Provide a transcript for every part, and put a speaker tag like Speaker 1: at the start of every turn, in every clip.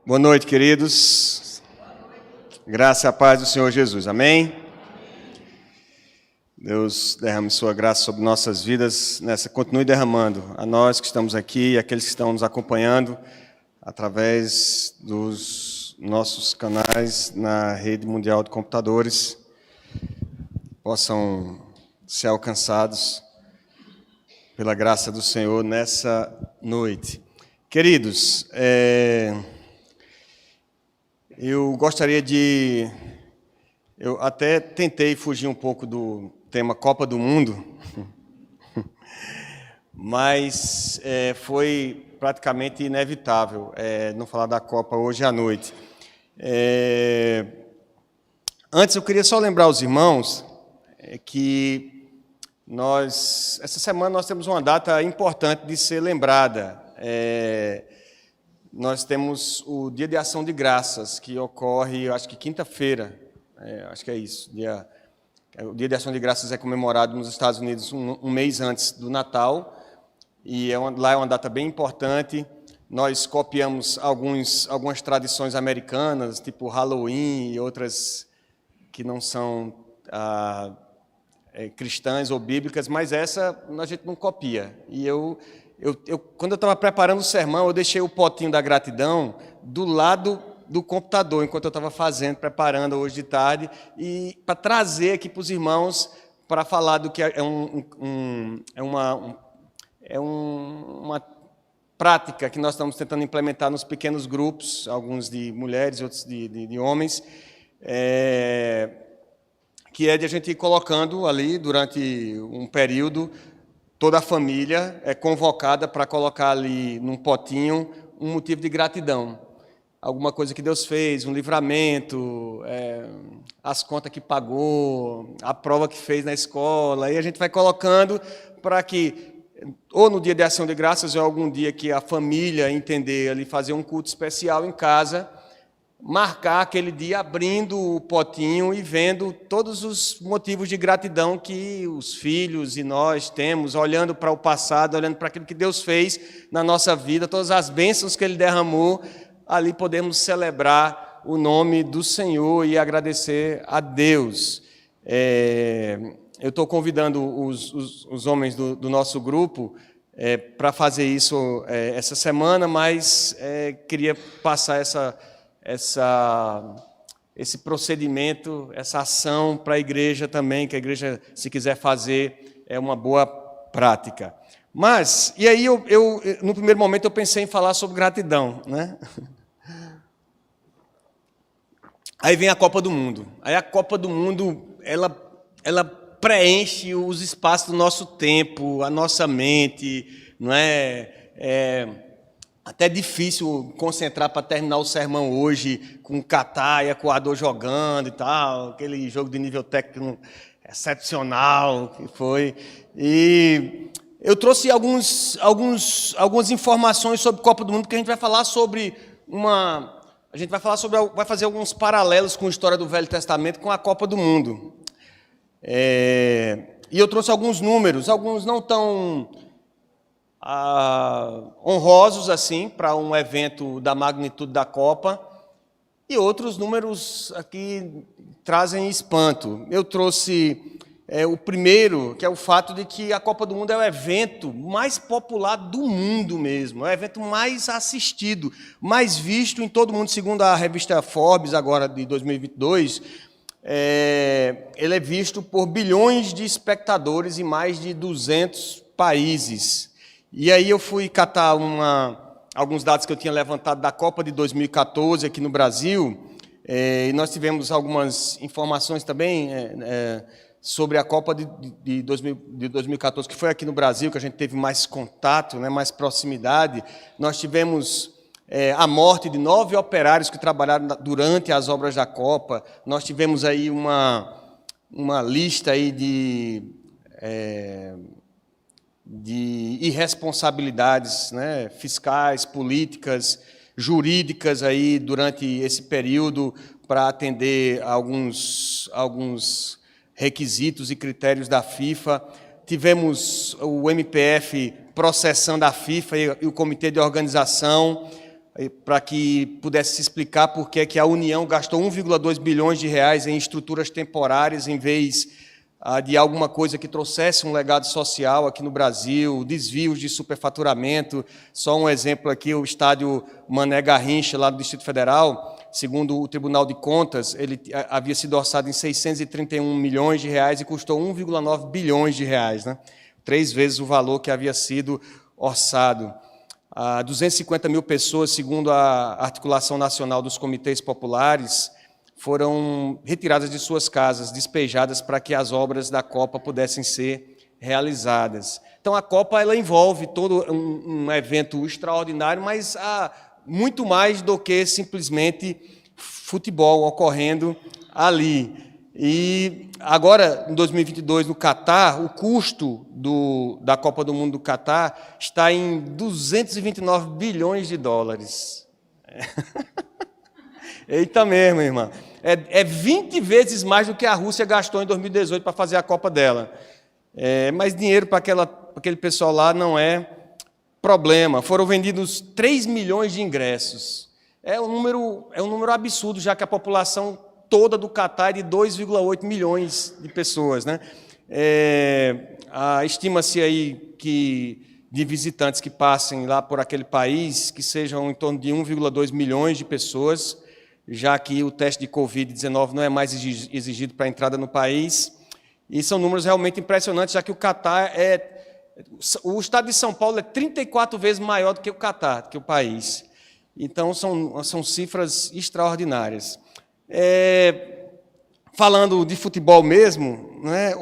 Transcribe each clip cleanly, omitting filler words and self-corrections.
Speaker 1: Boa noite, queridos. Graça e a paz do Senhor Jesus. Amém? Deus derrame sua graça sobre nossas vidas, continue derramando a nós que estamos aqui e aqueles que estão nos acompanhando através dos nossos canais na rede mundial de computadores, possam ser alcançados pela graça do Senhor nessa noite. Queridos, eu gostaria de... Eu até tentei fugir um pouco do tema Copa do Mundo, mas foi praticamente inevitável não falar da Copa hoje à noite. Antes, eu queria só lembrar os irmãos que essa semana nós temos uma data importante de ser lembrada. Nós temos o Dia de Ação de Graças, que ocorre, acho que quinta-feira, acho que é isso. O Dia de Ação de Graças é comemorado nos Estados Unidos um mês antes do Natal, e lá é uma data bem importante. Nós copiamos algumas tradições americanas, tipo Halloween e outras que não são cristãs ou bíblicas, mas essa a gente não copia. E quando eu estava preparando o sermão, eu deixei o potinho da gratidão do lado do computador, enquanto eu estava preparando hoje de tarde, e para trazer aqui para os irmãos, para falar do que é uma prática que nós estamos tentando implementar nos pequenos grupos, alguns de mulheres, outros de homens, que é de a gente ir colocando ali, durante um período, toda a família é convocada para colocar ali num potinho um motivo de gratidão. Alguma coisa que Deus fez, um livramento, as contas que pagou, a prova que fez na escola. E a gente vai colocando para que, ou no dia de ação de graças, ou algum dia que a família entender ali, fazer um culto especial em casa, marcar aquele dia abrindo o potinho e vendo todos os motivos de gratidão que os filhos e nós temos, olhando para o passado, olhando para aquilo que Deus fez na nossa vida, todas as bênçãos que Ele derramou, ali podemos celebrar o nome do Senhor e agradecer a Deus. Eu estou convidando os homens do nosso grupo para fazer isso essa semana, mas queria passar esse procedimento, essa ação para a igreja também, que a igreja, se quiser fazer, é uma boa prática. Mas, e aí no primeiro momento eu pensei em falar sobre gratidão, né? Aí vem a Copa do Mundo. Aí a Copa do Mundo, ela preenche os espaços do nosso tempo, a nossa mente, não é até difícil concentrar para terminar o sermão hoje com o Catar e Equador jogando e tal, aquele jogo de nível técnico excepcional que foi. E eu trouxe algumas informações sobre Copa do Mundo, porque a gente vai falar sobre vai fazer alguns paralelos com a história do Velho Testamento com a Copa do Mundo. E eu trouxe alguns números, alguns não tão honrosos assim para um evento da magnitude da Copa, e outros números aqui trazem espanto. Eu trouxe o primeiro, que é o fato de que a Copa do Mundo é o evento mais popular do mundo mesmo, é o evento mais assistido, mais visto em todo o mundo, segundo a revista Forbes, agora de 2022, ele é visto por bilhões de espectadores em mais de 200 países. E aí eu fui catar alguns dados que eu tinha levantado da Copa de 2014 aqui no Brasil, e nós tivemos algumas informações também sobre a Copa de 2014, que foi aqui no Brasil, que a gente teve mais contato, né, mais proximidade. Nós tivemos a morte de 9 operários que trabalharam durante as obras da Copa. Nós tivemos aí uma lista aí de irresponsabilidades, né, fiscais, políticas, jurídicas aí durante esse período para atender alguns requisitos e critérios da FIFA. Tivemos o MPF processando a FIFA e o Comitê de Organização. para que pudesse se explicar por que a União gastou 1,2 bilhões de reais em estruturas temporárias, em vez de alguma coisa que trouxesse um legado social aqui no Brasil, desvios de superfaturamento. Só um exemplo aqui, o estádio Mané Garrincha, lá do Distrito Federal, segundo o Tribunal de Contas, ele havia sido orçado em 631 milhões de reais e custou 1,9 bilhões de reais, né? 3 vezes o valor que havia sido orçado. 250 mil pessoas, segundo a Articulação Nacional dos Comitês Populares, foram retiradas de suas casas, despejadas para que as obras da Copa pudessem ser realizadas. Então, a Copa ela envolve todo um evento extraordinário, mas há muito mais do que simplesmente futebol ocorrendo ali. E agora, em 2022, no Catar, o custo da Copa do Mundo do Catar está em 229 bilhões de dólares. Eita mesmo, irmã. É 20 vezes mais do que a Rússia gastou em 2018 para fazer a Copa dela. Mas dinheiro para aquele pessoal lá não é problema. Foram vendidos 3 milhões de ingressos. É um número absurdo, já que a população toda do Catar de 2,8 milhões de pessoas, né? Estima-se aí que de visitantes que passem lá por aquele país, que sejam em torno de 1,2 milhões de pessoas, já que o teste de Covid-19 não é mais exigido para a entrada no país. E são números realmente impressionantes, já que o Catar o estado de São Paulo é 34 vezes maior do que o Catar, que o país. Então, são cifras extraordinárias. Falando de futebol mesmo, né,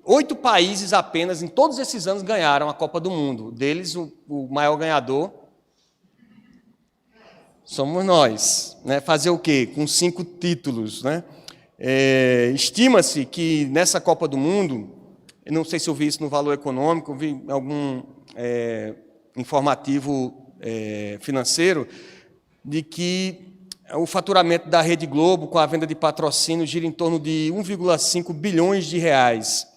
Speaker 1: 8 países apenas, em todos esses anos, ganharam a Copa do Mundo. Deles, o maior ganhador somos nós. Né? Fazer o quê? Com 5 títulos. Né? Estima-se que nessa Copa do Mundo, eu não sei se eu vi isso no Valor Econômico, eu vi algum informativo financeiro, de que o faturamento da Rede Globo, com a venda de patrocínio, gira em torno de 1,5 bilhões de reais.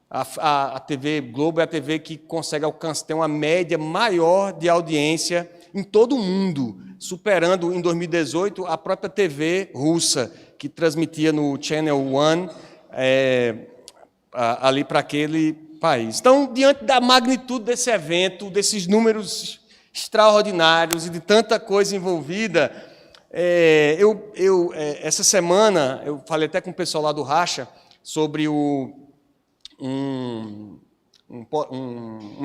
Speaker 1: A TV Globo é a TV que consegue ter uma média maior de audiência em todo o mundo, superando, em 2018, a própria TV russa, que transmitia no Channel One, ali para aquele país. Então, diante da magnitude desse evento, desses números extraordinários e de tanta coisa envolvida, essa semana, eu falei até com o pessoal lá do Racha sobre uma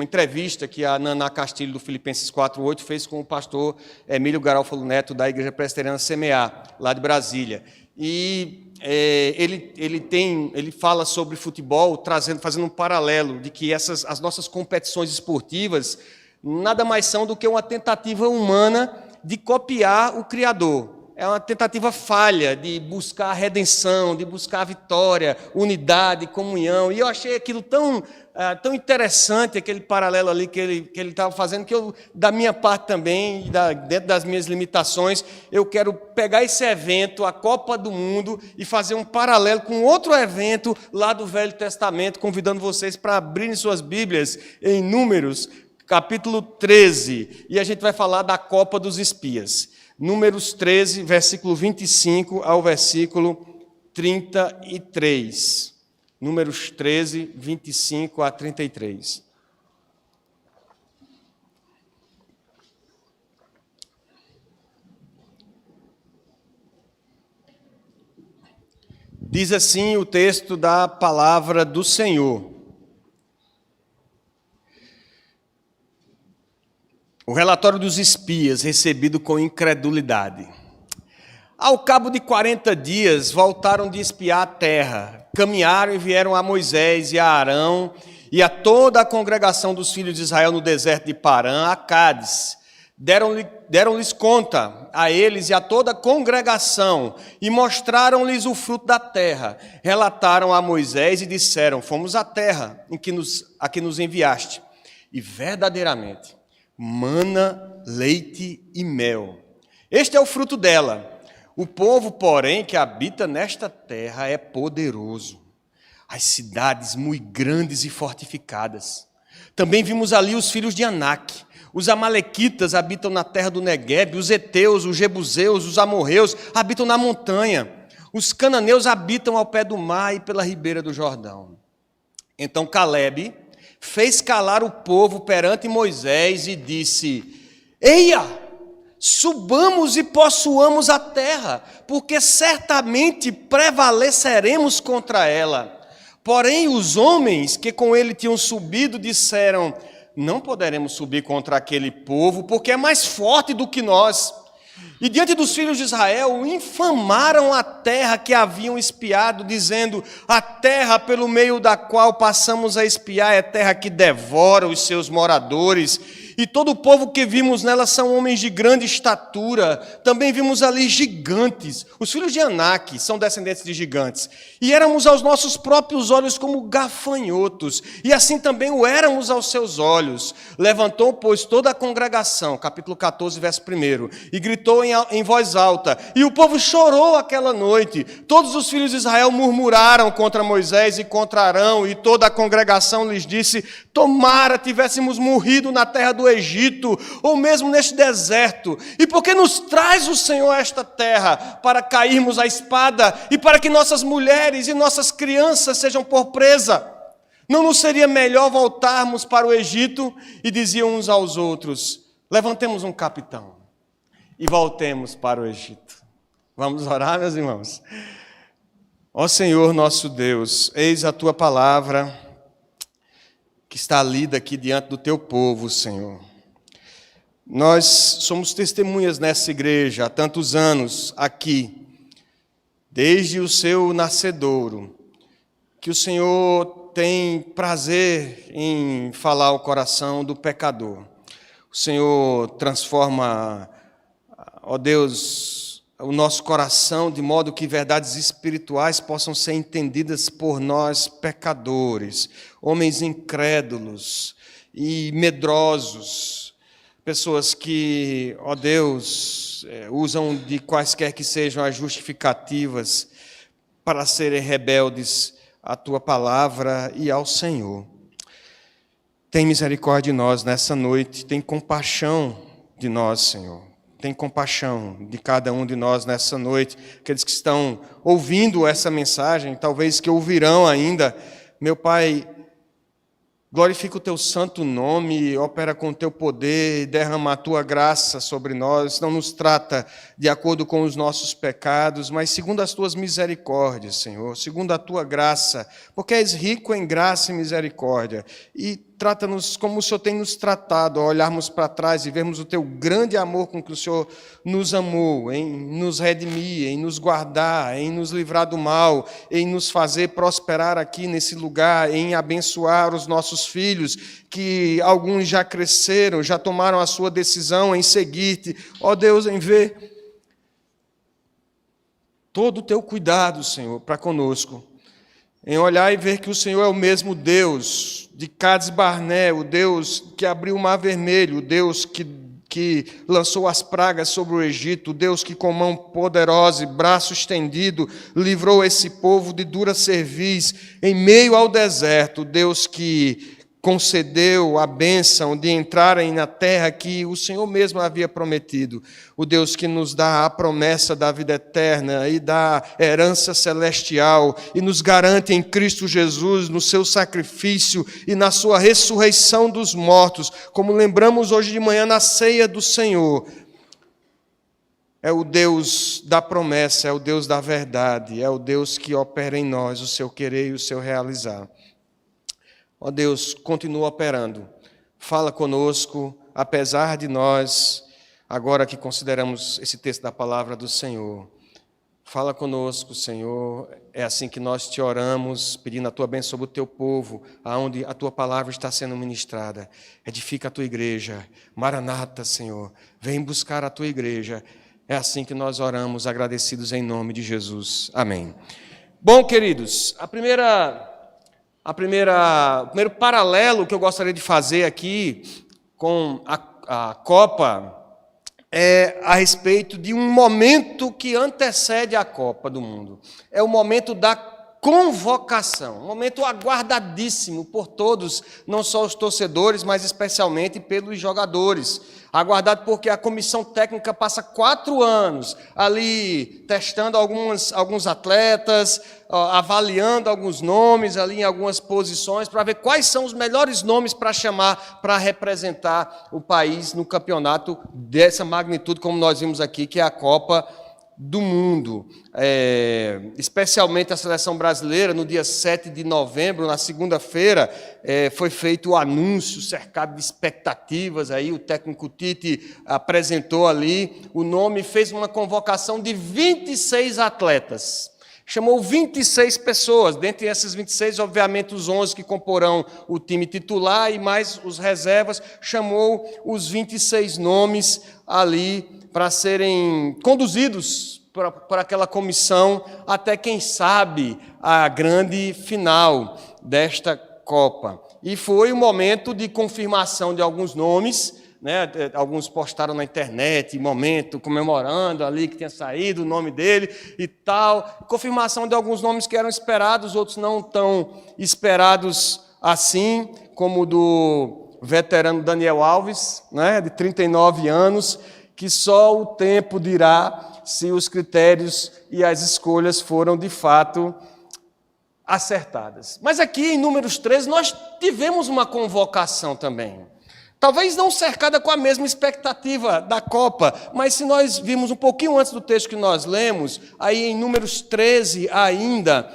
Speaker 1: entrevista que a Naná Castilho, do Filipenses 4:8, fez com o pastor Emílio Garofalo Neto, da Igreja Presbiteriana Semear, lá de Brasília. E ele fala sobre futebol, fazendo um paralelo de que as nossas competições esportivas nada mais são do que uma tentativa humana de copiar o Criador. É uma tentativa falha de buscar a redenção, de buscar a vitória, unidade, comunhão. E eu achei aquilo tão interessante, aquele paralelo ali que ele estava fazendo, que eu, da minha parte também, dentro das minhas limitações, eu quero pegar esse evento, a Copa do Mundo, e fazer um paralelo com outro evento lá do Velho Testamento, convidando vocês para abrirem suas Bíblias em Números, capítulo 13, e a gente vai falar da Copa dos Espias. Números 13, versículo 25 ao versículo 33. Números 13, 25 a 33. Diz assim o texto da palavra do Senhor. O relatório dos espias, recebido com incredulidade. Ao cabo de 40 dias, voltaram de espiar a terra. Caminharam e vieram a Moisés e a Arão e a toda a congregação dos filhos de Israel no deserto de Parã, a Cádiz. Deram-lhes conta a eles e a toda a congregação e mostraram-lhes o fruto da terra. Relataram a Moisés e disseram: fomos à terra a que nos enviaste. E verdadeiramente, mana, leite e mel. Este é o fruto dela. O povo, porém, que habita nesta terra é poderoso. As cidades muito grandes e fortificadas. Também vimos ali os filhos de Anak, Os amalequitas habitam na terra do Neguebe, os heteus, os jebuseus, os amorreus habitam na montanha. Os cananeus habitam ao pé do mar e pela ribeira do Jordão. Então Calebe fez calar o povo perante Moisés e disse: Eia, subamos e possuamos a terra, porque certamente prevaleceremos contra ela. Porém os homens que com ele tinham subido disseram: não poderemos subir contra aquele povo, porque é mais forte do que nós. E diante dos filhos de Israel, infamaram a terra que haviam espiado, dizendo: a terra pelo meio da qual passamos a espiar é terra que devora os seus moradores, e todo o povo que vimos nela são homens de grande estatura. Também vimos ali gigantes. Os filhos de Anak são descendentes de gigantes. E éramos aos nossos próprios olhos como gafanhotos, e assim também o éramos aos seus olhos. Levantou, pois, toda a congregação, capítulo 14, verso 1, e gritou em voz alta, e o povo chorou aquela noite. Todos os filhos de Israel murmuraram contra Moisés e contra Arão, e toda a congregação lhes disse: tomara tivéssemos morrido na terra do Egito, ou mesmo neste deserto. E por que nos traz o Senhor a esta terra? Para cairmos à espada, e para que nossas mulheres e nossas crianças sejam por presa. Não nos seria melhor voltarmos para o Egito? E diziam uns aos outros: levantemos um capitão e voltemos para o Egito. Vamos orar, meus irmãos? Ó Senhor nosso Deus, eis a tua palavra que está lida aqui diante do teu povo, Senhor. Nós somos testemunhas nessa igreja há tantos anos aqui, desde o seu nascedouro, que o Senhor tem prazer em falar ao coração do pecador. O Senhor transforma, ó Deus, o nosso coração de modo que verdades espirituais possam ser entendidas por nós pecadores, homens incrédulos e medrosos, pessoas que, ó Deus, usam de quaisquer que sejam as justificativas para serem rebeldes à tua palavra e ao Senhor. Tem misericórdia de nós nessa noite, tem compaixão de nós, Senhor. Tem compaixão de cada um de nós nessa noite, aqueles que estão ouvindo essa mensagem, talvez que ouvirão ainda. Meu Pai, glorifica o teu santo nome, opera com o teu poder, derrama a tua graça sobre nós, não nos trata de acordo com os nossos pecados, mas segundo as tuas misericórdias, Senhor, segundo a tua graça, porque és rico em graça e misericórdia, e trata-nos como o Senhor tem nos tratado, ao olharmos para trás e vermos o teu grande amor com que o Senhor nos amou, em nos redimir, em nos guardar, em nos livrar do mal, em nos fazer prosperar aqui nesse lugar, em abençoar os nossos filhos, que alguns já cresceram, já tomaram a sua decisão em seguir-te. Ó Deus, em ver todo o teu cuidado, Senhor, para conosco, em olhar e ver que o Senhor é o mesmo Deus de Cades Barné, o Deus que abriu o mar vermelho, o Deus que lançou as pragas sobre o Egito, o Deus que com mão poderosa e braço estendido livrou esse povo de dura cerviz em meio ao deserto, o Deus que concedeu a bênção de entrarem na terra que o Senhor mesmo havia prometido, o Deus que nos dá a promessa da vida eterna e da herança celestial e nos garante em Cristo Jesus, no seu sacrifício e na sua ressurreição dos mortos, como lembramos hoje de manhã na ceia do Senhor. É o Deus da promessa, é o Deus da verdade, é o Deus que opera em nós o seu querer e o seu realizar. Ó Deus, continua operando, fala conosco, apesar de nós, agora que consideramos esse texto da palavra do Senhor. Fala conosco, Senhor, é assim que nós te oramos, pedindo a tua bênção sobre o teu povo, aonde a tua palavra está sendo ministrada. Edifica a tua igreja, Maranata, Senhor, vem buscar a tua igreja. É assim que nós oramos, agradecidos em nome de Jesus. Amém. Bom, queridos, o primeiro paralelo que eu gostaria de fazer aqui com a Copa é a respeito de um momento que antecede a Copa do Mundo. É o momento da convocação, um momento aguardadíssimo por todos, não só os torcedores, mas especialmente pelos jogadores. Aguardado porque a comissão técnica passa 4 anos ali testando alguns atletas, avaliando alguns nomes ali em algumas posições, para ver quais são os melhores nomes para chamar, para representar o país no campeonato dessa magnitude, como nós vimos aqui, que é a Copa do Mundo. Especialmente a seleção brasileira, no dia 7 de novembro, na segunda-feira, foi feito o anúncio, cercado de expectativas, aí o técnico Tite apresentou ali o nome, fez uma convocação de 26 atletas. Chamou 26 pessoas, dentre essas 26, obviamente, os 11 que comporão o time titular e mais os reservas, chamou os 26 nomes ali para serem conduzidos por aquela comissão até, quem sabe, a grande final desta Copa. E foi um momento de confirmação de alguns nomes, né? Alguns postaram na internet, momento, comemorando ali que tinha saído o nome dele e tal. Confirmação de alguns nomes que eram esperados, outros não tão esperados assim, como o do veterano Daniel Alves, né? De 39 anos, que só o tempo dirá se os critérios e as escolhas foram, de fato, acertadas. Mas aqui, em Números 13, nós tivemos uma convocação também. Talvez não cercada com a mesma expectativa da Copa, mas se nós vimos um pouquinho antes do texto que nós lemos, aí em Números 13 ainda,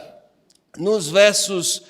Speaker 1: nos versos...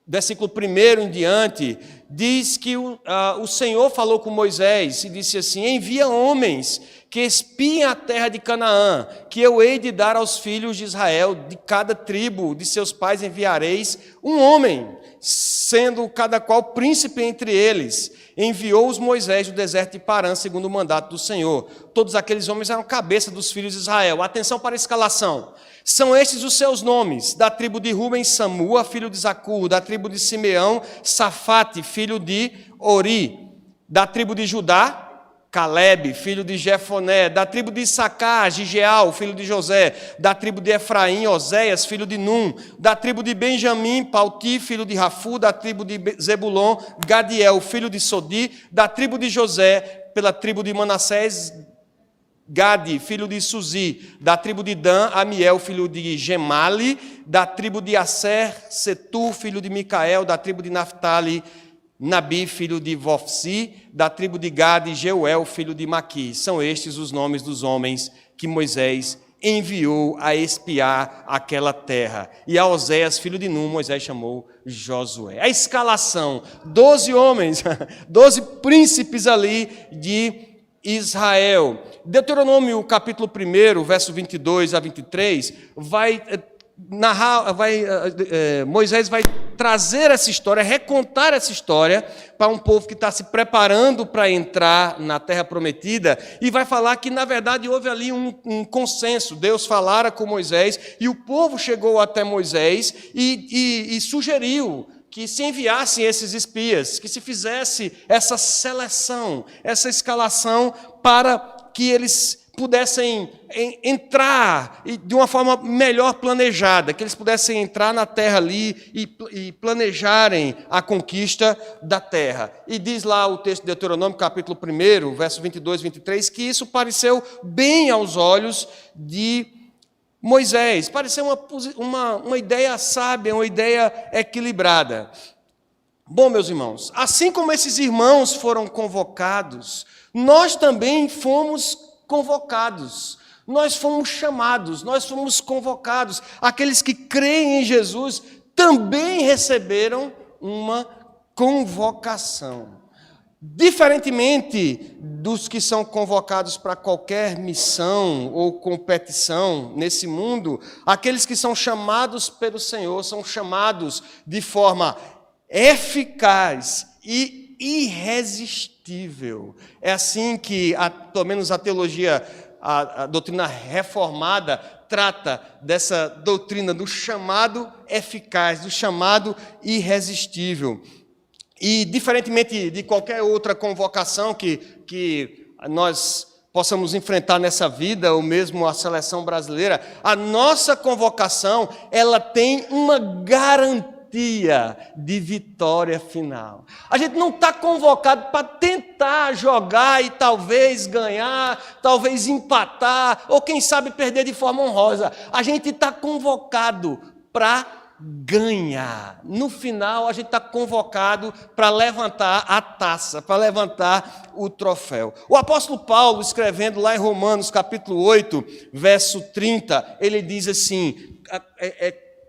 Speaker 1: versículo 1 em diante, diz que o Senhor falou com Moisés e disse assim: envia homens que espiem a terra de Canaã, que eu hei de dar aos filhos de Israel, de cada tribo de seus pais enviareis um homem, sendo cada qual príncipe entre eles. Enviou-os Moisés do deserto de Parã, segundo o mandato do Senhor. Todos aqueles homens eram cabeça dos filhos de Israel. Atenção para a escalação. São estes os seus nomes: da tribo de Ruben, Samua, filho de Zacur; da tribo de Simeão, Safate, filho de Ori; da tribo de Judá, Calebe, filho de Jefoné; da tribo de Issacar, Gigeal, filho de José; da tribo de Efraim, Oséias, filho de Num; da tribo de Benjamim, Palti, filho de Rafu; da tribo de Zebulon, Gadiel, filho de Sodi; da tribo de José, pela tribo de Manassés, Gade, filho de Suzi; da tribo de Dan, Amiel, filho de Gemali; da tribo de Asser, Setu, filho de Micael; da tribo de Naphtali, Nabi, filho de Vofsi; da tribo de Gade, Jeuel, filho de Maqui. São estes os nomes dos homens que Moisés enviou a espiar aquela terra. E a Oséias, filho de Num, Moisés chamou Josué. A escalação: 12 homens, 12 príncipes ali de Israel. Deuteronômio capítulo 1, verso 22 a 23, vai narrar, Moisés vai trazer essa história, recontar essa história para um povo que está se preparando para entrar na terra prometida, e vai falar que, na verdade, houve ali um consenso. Deus falara com Moisés e o povo chegou até Moisés e sugeriu que se enviassem esses espias, que se fizesse essa seleção, essa escalação, para que eles pudessem entrar de uma forma melhor planejada, que eles pudessem entrar na terra ali e planejarem a conquista da terra. E diz lá o texto de Deuteronômio, capítulo 1, verso 22 e 23, que isso pareceu bem aos olhos de Moisés. Pareceu uma ideia sábia, uma ideia equilibrada. Bom, meus irmãos, assim como esses irmãos foram convocados, nós também fomos convocados, nós fomos chamados, nós fomos convocados. Aqueles que creem em Jesus também receberam uma convocação. Diferentemente dos que são convocados para qualquer missão ou competição nesse mundo, aqueles que são chamados pelo Senhor são chamados de forma eficaz e irresistível. É assim que, pelo menos a teologia, a doutrina reformada, trata dessa doutrina do chamado eficaz, do chamado irresistível. E, diferentemente de qualquer outra convocação que nós possamos enfrentar nessa vida, ou mesmo a seleção brasileira, a nossa convocação, ela tem uma garantia de vitória final. A gente não está convocado para tentar jogar e talvez ganhar, talvez empatar, ou quem sabe perder de forma honrosa. A gente está convocado para ganhar. No final, a gente está convocado para levantar a taça, para levantar o troféu. O apóstolo Paulo, escrevendo lá em Romanos, capítulo 8, verso 30, ele diz assim,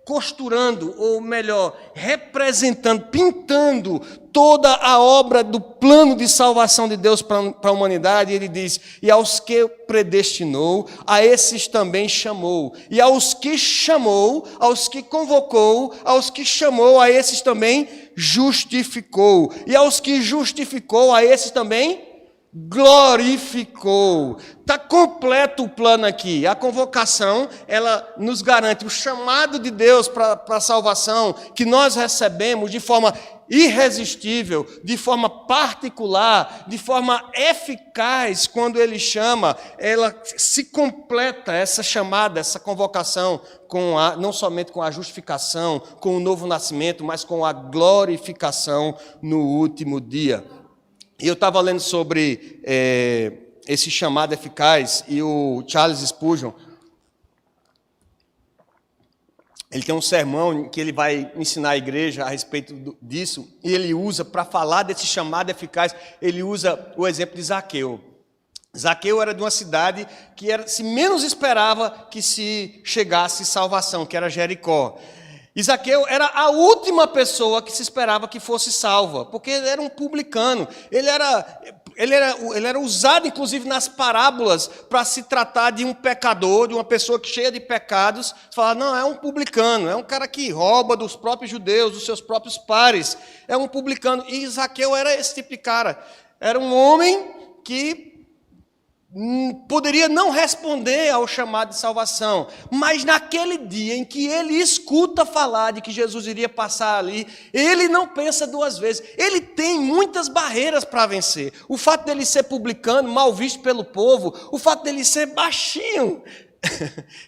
Speaker 1: costurando, ou melhor, representando, pintando toda a obra do plano de salvação de Deus para a humanidade, ele diz, e aos que predestinou, a esses também chamou, e aos que chamou, aos que convocou, aos que chamou, a esses também justificou, e aos que justificou, a esses também glorificou. Está completo o plano aqui. A convocação, ela nos garante o chamado de Deus para a salvação, que nós recebemos de forma irresistível, de forma particular, de forma eficaz. Quando Ele chama, ela se completa, essa chamada, essa convocação, não somente com a justificação, com o novo nascimento, mas com a glorificação no último dia. E eu estava lendo sobre esse chamado eficaz, e o Charles Spurgeon, ele tem um sermão que ele vai ensinar a igreja a respeito disso, e ele usa, para falar desse chamado eficaz, ele usa o exemplo de Zaqueu. Zaqueu era de uma cidade que se menos esperava que se chegasse salvação, que era Jericó. E Zaqueu era a última pessoa que se esperava que fosse salva, porque ele era um publicano, ele era usado, inclusive, nas parábolas, para se tratar de um pecador, de uma pessoa cheia de pecados. Você fala, não, é um publicano, é um cara que rouba dos próprios judeus, dos seus próprios pares, é um publicano. E Zaqueu era esse tipo de cara, era um homem que poderia não responder ao chamado de salvação, mas naquele dia em que ele escuta falar de que Jesus iria passar ali, ele não pensa duas vezes. Ele tem muitas barreiras para vencer. O fato dele ser publicano, mal visto pelo povo, o fato dele ser baixinho,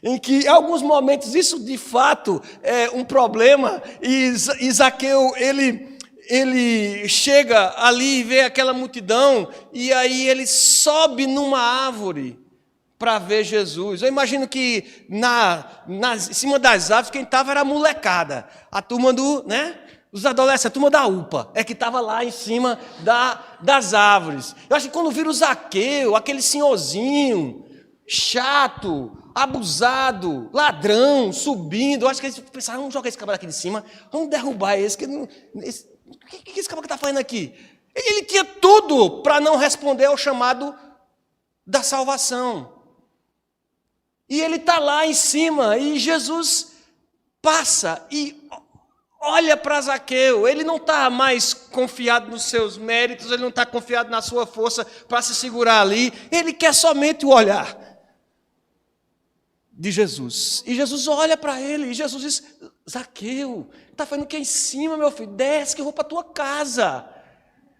Speaker 1: em que em alguns momentos isso de fato é um problema, e Zaqueu, ele chega ali e vê aquela multidão, e aí ele sobe numa árvore para ver Jesus. Eu imagino que em cima das árvores quem estava era a molecada, a turma os adolescentes, a turma da UPA, que estava lá em cima das árvores. Eu acho que quando viram o Zaqueu, aquele senhorzinho, chato, abusado, ladrão, subindo, eu acho que eles pensaram, vamos jogar esse cabra aqui de cima, vamos derrubar esse, o que esse cabra está fazendo aqui? Ele tinha tudo para não responder ao chamado da salvação. E ele está lá em cima, e Jesus passa e olha para Zaqueu. Ele não está mais confiado nos seus méritos, ele não está confiado na sua força para se segurar ali, ele quer somente o olhar de Jesus. E Jesus olha para ele, e Jesus diz, Zaqueu, está fazendo o que em cima, meu filho? Desce que eu vou para a tua casa.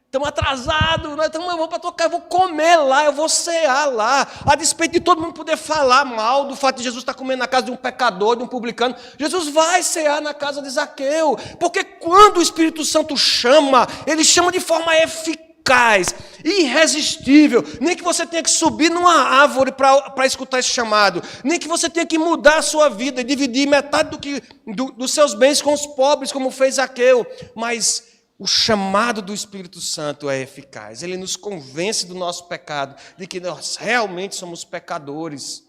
Speaker 1: Estamos atrasados, eu vou para a tua casa, eu vou comer lá, eu vou cear lá. A despeito de todo mundo poder falar mal do fato de Jesus estar comendo na casa de um pecador, de um publicano, Jesus vai cear na casa de Zaqueu. Porque quando o Espírito Santo chama, ele chama de forma eficaz, irresistível. Nem que você tenha que subir numa árvore para escutar esse chamado, nem que você tenha que mudar a sua vida e dividir metade dos seus bens com os pobres, como fez Zaqueu. Mas o chamado do Espírito Santo é eficaz. Ele nos convence do nosso pecado, de que nós realmente somos pecadores,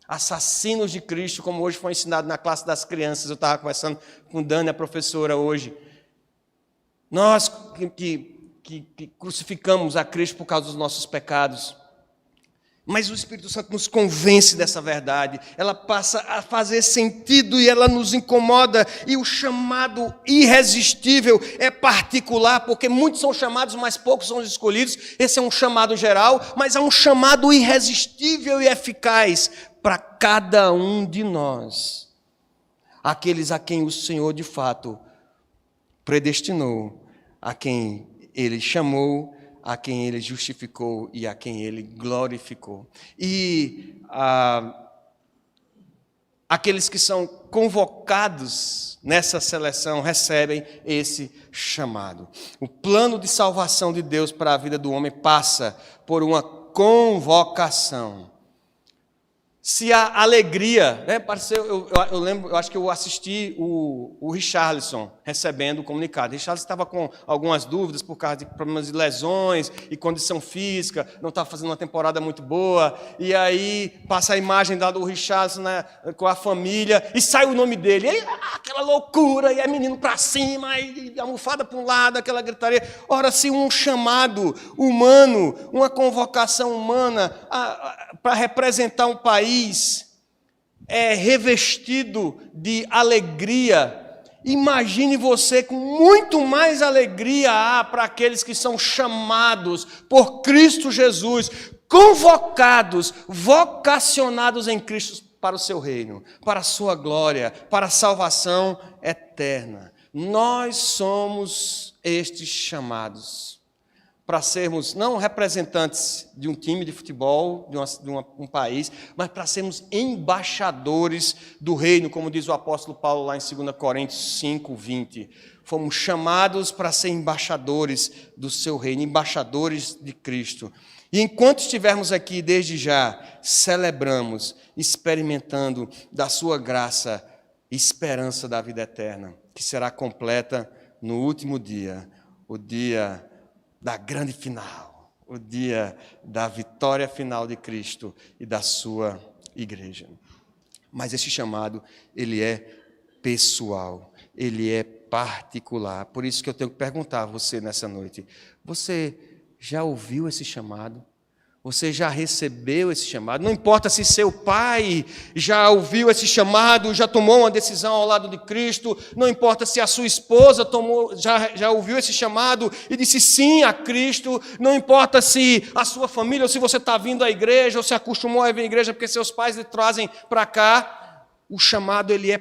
Speaker 1: assassinos de Cristo, como hoje foi ensinado na classe das crianças. Eu estava conversando com Dani, a professora, hoje. Nós que crucificamos a Cristo por causa dos nossos pecados. Mas o Espírito Santo nos convence dessa verdade, ela passa a fazer sentido e ela nos incomoda, e o chamado irresistível é particular, porque muitos são chamados, mas poucos são escolhidos. Esse é um chamado geral, mas é um chamado irresistível e eficaz para cada um de nós, aqueles a quem o Senhor de fato predestinou, a quem Ele chamou, a quem Ele justificou e a quem Ele glorificou. E aqueles que são convocados nessa seleção recebem esse chamado. O plano de salvação de Deus para a vida do homem passa por uma convocação. Se a alegria, né, eu lembro, eu acho que eu assisti o Richarlison recebendo o comunicado. O Richarlison estava com algumas dúvidas por causa de problemas de lesões e condição física, não estava fazendo uma temporada muito boa, e aí passa a imagem lá do Richarlison, né, com a família, e sai o nome dele, e aí, aquela loucura, e é menino para cima, e almofada para um lado, aquela gritaria. Ora, se um chamado humano, uma convocação humana para representar um país é revestido de alegria, imagine você com muito mais alegria para aqueles que são chamados por Cristo Jesus, convocados, vocacionados em Cristo para o seu reino, para a sua glória, para a salvação eterna. Nós somos estes chamados para sermos não representantes de um time de futebol, de um país, mas para sermos embaixadores do reino, como diz o apóstolo Paulo lá em 2 Coríntios 5, 20. Fomos chamados para ser embaixadores do seu reino, embaixadores de Cristo. E enquanto estivermos aqui, desde já, celebramos, experimentando da sua graça, esperança da vida eterna, que será completa no último dia, o dia da grande final, o dia da vitória final de Cristo e da sua igreja. Mas esse chamado, ele é pessoal, ele é particular. Por isso que eu tenho que perguntar a você nessa noite, você já ouviu esse chamado? Você já recebeu esse chamado? Não importa se seu pai já ouviu esse chamado, já tomou uma decisão ao lado de Cristo, não importa se a sua esposa já ouviu esse chamado e disse sim a Cristo, não importa se a sua família, ou se você está vindo à igreja, ou se acostumou a vir à igreja porque seus pais lhe trazem para cá, o chamado ele é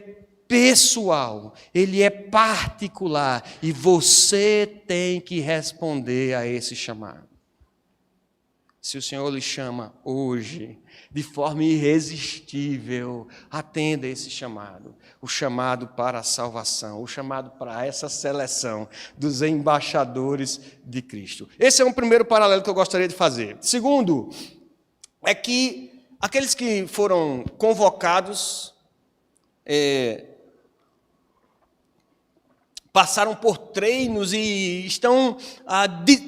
Speaker 1: pessoal, ele é particular, e você tem que responder a esse chamado. Se o Senhor lhe chama hoje, de forma irresistível, atenda esse chamado. O chamado para a salvação, o chamado para essa seleção dos embaixadores de Cristo. Esse é um primeiro paralelo que eu gostaria de fazer. Segundo, é que aqueles que foram convocados passaram por treinos e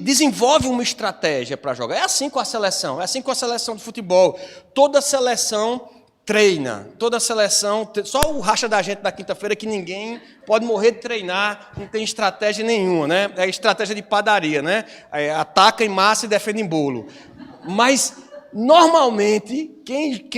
Speaker 1: desenvolvem uma estratégia para jogar. É assim com a seleção, é assim com a seleção de futebol. Toda seleção treina, toda seleção, só o racha da gente na quinta-feira que ninguém pode morrer de treinar, não tem estratégia nenhuma, né? É estratégia de padaria, né? Ataca em massa e defende em bolo. Mas normalmente, quem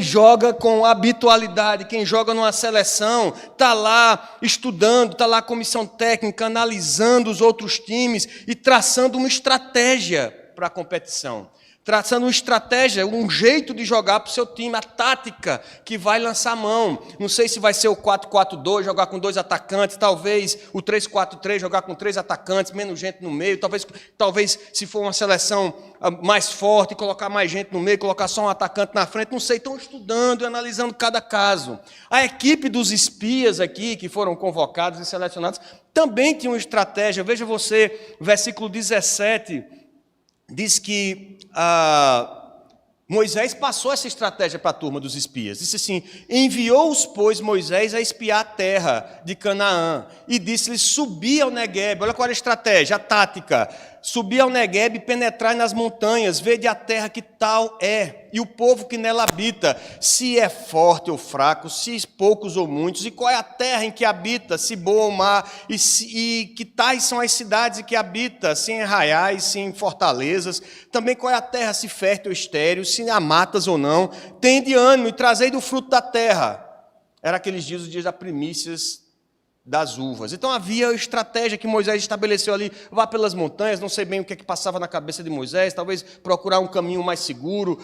Speaker 1: joga com habitualidade, quem joga numa seleção, está lá estudando, está lá a comissão técnica, analisando os outros times e traçando uma estratégia para a competição. Traçando uma estratégia, um jeito de jogar para o seu time, a tática que vai lançar a mão. Não sei se vai ser o 4-4-2, jogar com 2 atacantes, talvez o 3-4-3, jogar com 3 atacantes, menos gente no meio, talvez se for uma seleção mais forte, colocar mais gente no meio, colocar só um atacante na frente, não sei, estão estudando e analisando cada caso. A equipe dos espias aqui, que foram convocados e selecionados, também tinha uma estratégia. Veja você, versículo 17, diz que Moisés passou essa estratégia para a turma dos espias. Disse assim: enviou-os, pois, Moisés a espiar a terra de Canaã. E disse-lhes: subi ao Neguebe. Olha qual era a estratégia, a tática. Subir ao Neguebe e penetrar nas montanhas, vede a terra que tal é, e o povo que nela habita, se é forte ou fraco, se poucos ou muitos, e qual é a terra em que habita, se boa ou má, e que tais são as cidades em que habita, se em arraiais, se em fortalezas, também qual é a terra, se fértil ou estéril, se há matas ou não, tende ânimo e trazei do fruto da terra. Era aqueles dias, os dias das primícias das uvas. Então havia a estratégia que Moisés estabeleceu ali, vá pelas montanhas, não sei bem o que é que passava na cabeça de Moisés, talvez procurar um caminho mais seguro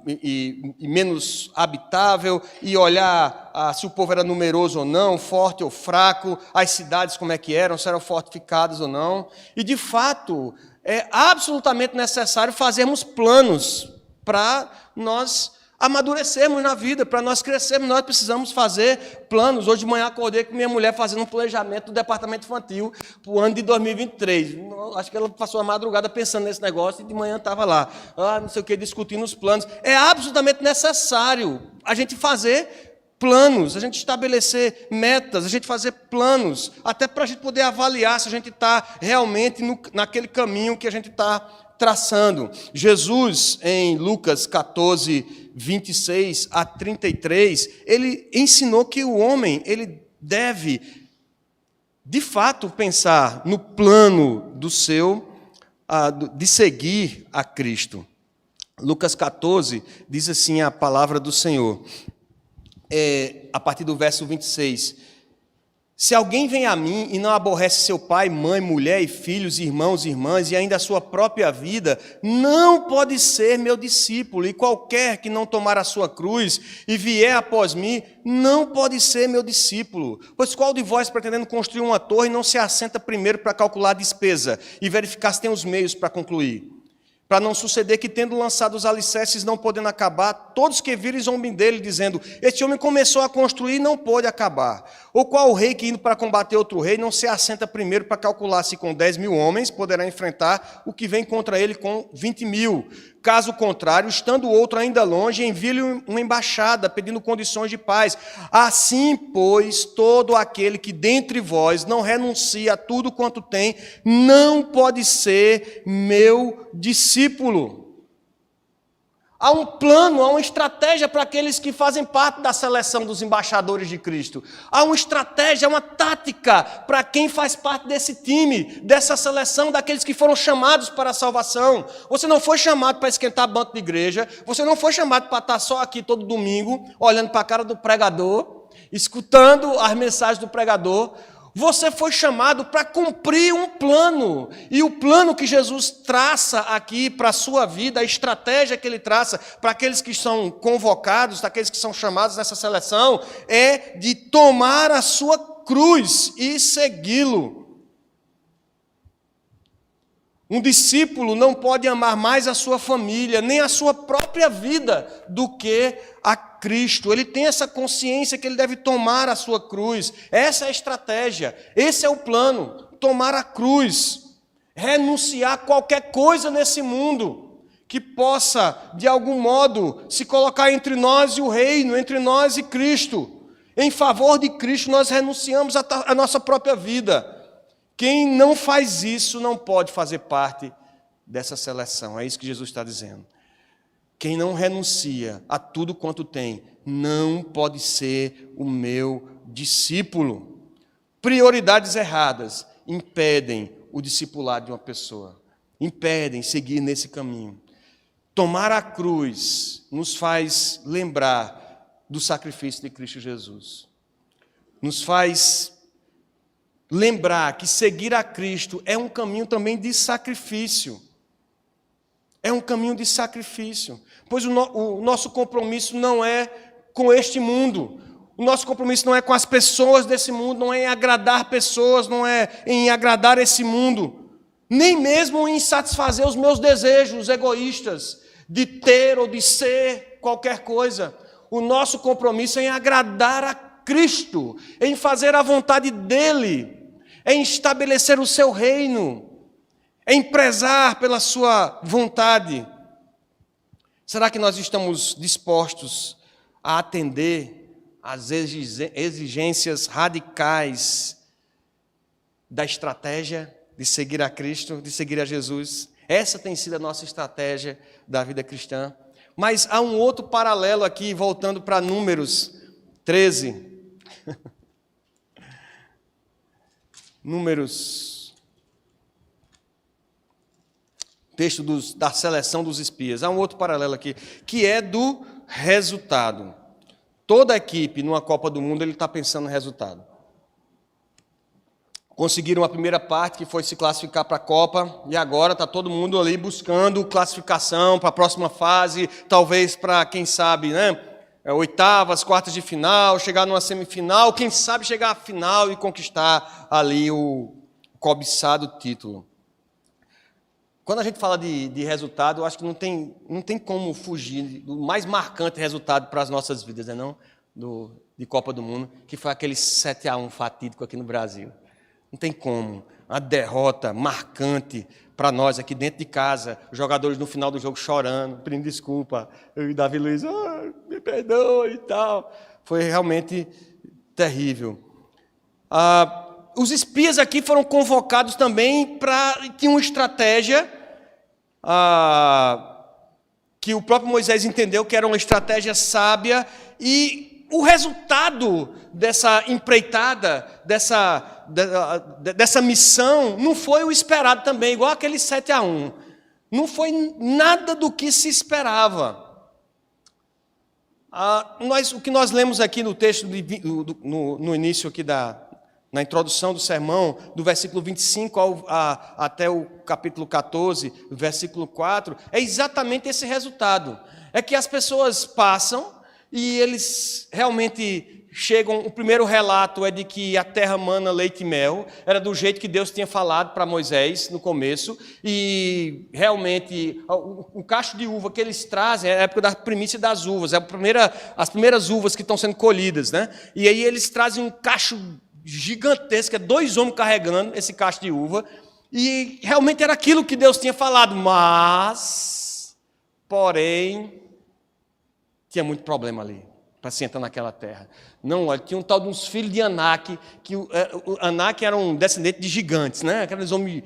Speaker 1: e menos habitável, e olhar se o povo era numeroso ou não, forte ou fraco, as cidades como é que eram, se eram fortificadas ou não. E de fato, é absolutamente necessário fazermos planos para nós amadurecermos na vida, para nós crescermos, nós precisamos fazer planos. Hoje de manhã acordei com minha mulher fazendo um planejamento do departamento infantil para o ano de 2023. Acho que ela passou a madrugada pensando nesse negócio e de manhã estava lá, não sei o que, discutindo os planos. É absolutamente necessário a gente fazer planos, a gente estabelecer metas, a gente fazer planos, até para a gente poder avaliar se a gente está realmente naquele caminho que a gente está traçando. Jesus, em Lucas 14, 26 a 33, ele ensinou que o homem ele deve, de fato, pensar no plano de seguir a Cristo. Lucas 14 diz assim a palavra do Senhor, a partir do verso 26. Se alguém vem a mim e não aborrece seu pai, mãe, mulher e filhos, irmãos e irmãs, e ainda a sua própria vida, não pode ser meu discípulo. E qualquer que não tomar a sua cruz e vier após mim, não pode ser meu discípulo. Pois qual de vós, pretendendo construir uma torre, não se assenta primeiro para calcular a despesa e verificar se tem os meios para concluir? Para não suceder que, tendo lançado os alicerces, não podendo acabar, todos que virem zombem dele, dizendo, este homem começou a construir e não pôde acabar. Ou qual rei que, indo para combater outro rei, não se assenta primeiro para calcular se com 10.000 homens poderá enfrentar o que vem contra ele com 20.000. Caso contrário, estando o outro ainda longe, envie-lhe uma embaixada, pedindo condições de paz. Assim, pois, todo aquele que dentre vós não renuncia a tudo quanto tem, não pode ser meu discípulo. Há um plano, há uma estratégia para aqueles que fazem parte da seleção dos embaixadores de Cristo. Há uma estratégia, uma tática para quem faz parte desse time, dessa seleção, daqueles que foram chamados para a salvação. Você não foi chamado para esquentar banco de igreja, você não foi chamado para estar só aqui todo domingo, olhando para a cara do pregador, escutando as mensagens do pregador. Você foi chamado para cumprir um plano, e o plano que Jesus traça aqui para a sua vida, a estratégia que ele traça para aqueles que são convocados, daqueles que são chamados nessa seleção, é de tomar a sua cruz e segui-lo. Um discípulo não pode amar mais a sua família, nem a sua própria vida, do que a Cristo. Ele tem essa consciência que ele deve tomar a sua cruz. Essa é a estratégia, esse é o plano. Tomar a cruz, renunciar a qualquer coisa nesse mundo que possa, de algum modo, se colocar entre nós e o reino, entre nós e Cristo. Em favor de Cristo, nós renunciamos a nossa própria vida. Quem não faz isso não pode fazer parte dessa seleção. É isso que Jesus está dizendo. Quem não renuncia a tudo quanto tem, não pode ser o meu discípulo. Prioridades erradas impedem o discipulado de uma pessoa, impedem seguir nesse caminho. Tomar a cruz nos faz lembrar do sacrifício de Cristo Jesus. Nos faz lembrar que seguir a Cristo é um caminho também de sacrifício. É um caminho de sacrifício. Pois o nosso compromisso não é com este mundo. O nosso compromisso não é com as pessoas desse mundo, não é em agradar pessoas, não é em agradar esse mundo. Nem mesmo em satisfazer os meus desejos egoístas de ter ou de ser qualquer coisa. O nosso compromisso é em agradar a Cristo, em fazer a vontade dEle, em estabelecer o seu reino, em prezar pela sua vontade. Será que nós estamos dispostos a atender às exigências radicais da estratégia de seguir a Cristo, de seguir a Jesus? Essa tem sido a nossa estratégia da vida cristã. Mas há um outro paralelo aqui, voltando para Números 13. Números, texto da seleção dos espias. Há um outro paralelo aqui, que é do resultado. Toda a equipe numa Copa do Mundo, ele está pensando no resultado. conseguiram a primeira parte, que foi se classificar para a Copa, e agora está todo mundo ali buscando classificação para a próxima fase, talvez para, quem sabe, né, oitavas, quartas de final, chegar numa semifinal, quem sabe chegar à final e conquistar ali o cobiçado título. Quando a gente fala de resultado, eu acho que não tem como fugir do mais marcante resultado para as nossas vidas, né, não? De Copa do Mundo, que foi aquele 7-1 fatídico aqui no Brasil. Não tem como. Uma derrota marcante para nós aqui dentro de casa. Os jogadores no final do jogo chorando, pedindo desculpa. Eu e Davi Luiz, me perdoe e tal. Foi realmente terrível. Os espias aqui foram convocados também para... Tinha uma estratégia que o próprio Moisés entendeu que era uma estratégia sábia, e o resultado dessa empreitada, dessa missão, não foi o esperado também, igual aquele 7-1. Não foi nada do que se esperava. O que nós lemos aqui no texto, no início aqui na introdução do sermão, do versículo 25 até o capítulo 14, versículo 4, é exatamente esse resultado. É que as pessoas passam e eles realmente chegam. O primeiro relato é de que a terra mana leite e mel, era do jeito que Deus tinha falado para Moisés no começo, e realmente o cacho de uva que eles trazem é a época da primícia das uvas, é as primeiras uvas que estão sendo colhidas, né? E aí eles trazem um cacho gigantesco, é 2 homens carregando esse cacho de uva, e realmente era aquilo que Deus tinha falado, porém, tinha muito problema ali, para se entrar naquela terra. Não, olha, tinha um tal de uns filhos de Anak, que o Anak era um descendente de gigantes, né? Aqueles homens,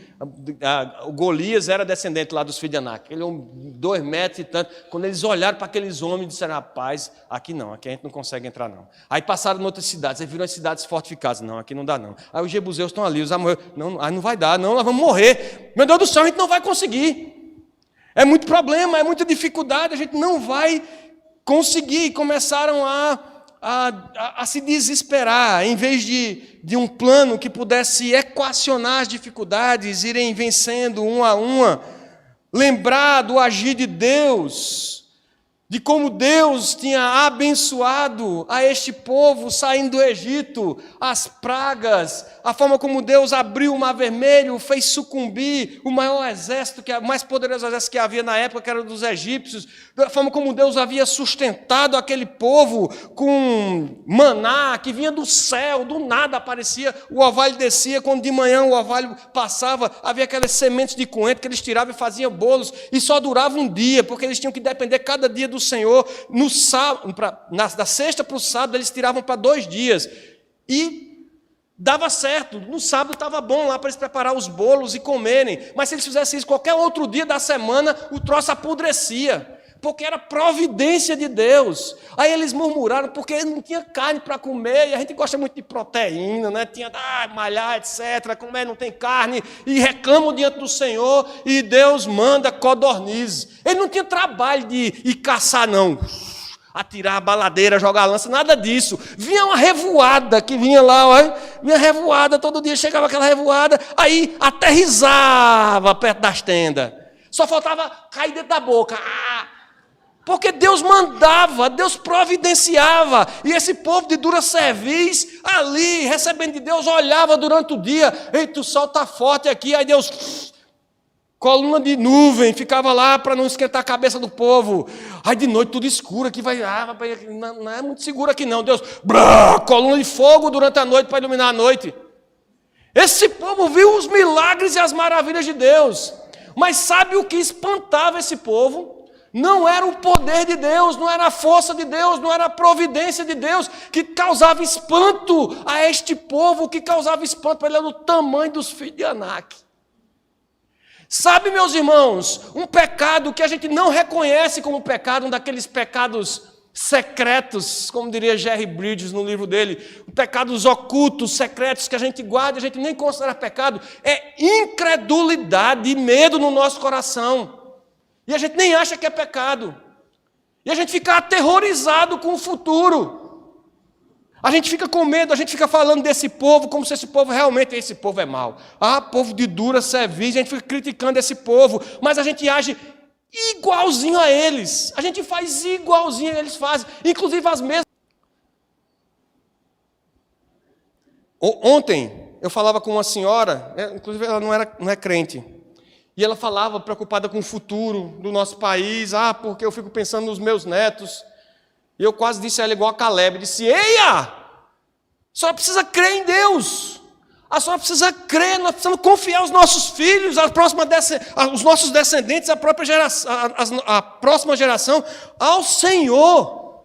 Speaker 1: o Golias era descendente lá dos filhos de Anak, aquele homem 2 metros e tanto. Quando eles olharam para aqueles homens, disseram, rapaz, aqui não, aqui a gente não consegue entrar não. Aí passaram em outras cidades, aí viram as cidades fortificadas, não, aqui não dá não. Aí os jebuseus estão ali, os amorreus, não, aí não vai dar, não, nós vamos morrer. Meu Deus do céu, a gente não vai conseguir. É muito problema, é muita dificuldade, a gente não vai conseguir. E começaram a se desesperar, em vez de um plano que pudesse equacionar as dificuldades, irem vencendo uma a uma, lembrar do agir de Deus, de como Deus tinha abençoado a este povo saindo do Egito, as pragas, a forma como Deus abriu o Mar Vermelho, fez sucumbir o maior exército, o mais poderoso exército que havia na época, que era dos egípcios, da forma como Deus havia sustentado aquele povo com maná, que vinha do céu, do nada aparecia, o orvalho descia, quando de manhã o orvalho passava, havia aquelas sementes de coentro que eles tiravam e faziam bolos, e só durava um dia, porque eles tinham que depender cada dia do Senhor. No sábado, da sexta para o sábado, eles tiravam para 2 dias, e dava certo. No sábado estava bom lá para eles preparar os bolos e comerem, mas se eles fizessem isso qualquer outro dia da semana, o troço apodrecia, porque era providência de Deus. Aí eles murmuraram porque não tinha carne para comer, e a gente gosta muito de proteína, né? Tinha malhar, etc., comer não tem carne, e reclamam diante do Senhor, e Deus manda codornizes. Ele não tinha trabalho de ir caçar, não, atirar a baladeira, jogar a lança, nada disso. Vinha uma revoada que vinha lá, olha, vinha revoada, todo dia chegava aquela revoada, aí aterrissava perto das tendas, só faltava cair dentro da boca. Porque Deus mandava, Deus providenciava, e esse povo de dura cerviz, ali, recebendo de Deus, olhava durante o dia, eita, o sol está forte aqui, aí Deus, coluna de nuvem, ficava lá para não esquentar a cabeça do povo, aí de noite tudo escuro, aqui vai, não é muito seguro aqui não, Deus, coluna de fogo durante a noite para iluminar a noite. Esse povo viu os milagres e as maravilhas de Deus, mas sabe o que espantava esse povo? Não era o poder de Deus, não era a força de Deus, não era a providência de Deus que causava espanto a este povo, que causava espanto para ele era o tamanho dos filhos de Anak. Sabe, meus irmãos, um pecado que a gente não reconhece como pecado, um daqueles pecados secretos, como diria Jerry Bridges no livro dele, pecados ocultos, secretos, que a gente guarda, a gente nem considera pecado, é incredulidade e medo no nosso coração. E a gente nem acha que é pecado. E a gente fica aterrorizado com o futuro. A gente fica com medo, a gente fica falando desse povo como se esse povo realmente, esse povo é mau. Ah, povo de dura cerviz, a gente fica criticando esse povo, mas a gente age igualzinho a eles. A gente faz igualzinho a eles fazem, inclusive as mesmas. Ontem eu falava com uma senhora, inclusive ela não é crente, e ela falava preocupada com o futuro do nosso país, porque eu fico pensando nos meus netos. E eu quase disse a ela igual a Caleb, disse: Eia, a senhora precisa crer em Deus, a senhora precisa crer, nós precisamos confiar os nossos filhos, os nossos descendentes, a próxima geração ao Senhor,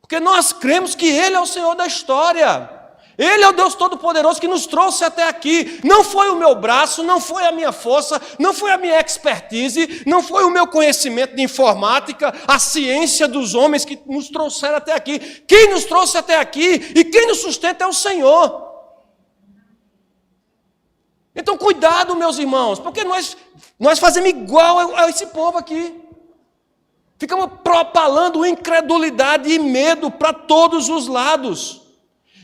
Speaker 1: porque nós cremos que Ele é o Senhor da história. Ele é o Deus Todo-Poderoso que nos trouxe até aqui. Não foi o meu braço, não foi a minha força, não foi a minha expertise, não foi o meu conhecimento de informática, a ciência dos homens que nos trouxeram até aqui. Quem nos trouxe até aqui e quem nos sustenta é o Senhor. Então, cuidado, meus irmãos, porque nós fazemos igual a esse povo aqui. Ficamos propalando incredulidade e medo para todos os lados.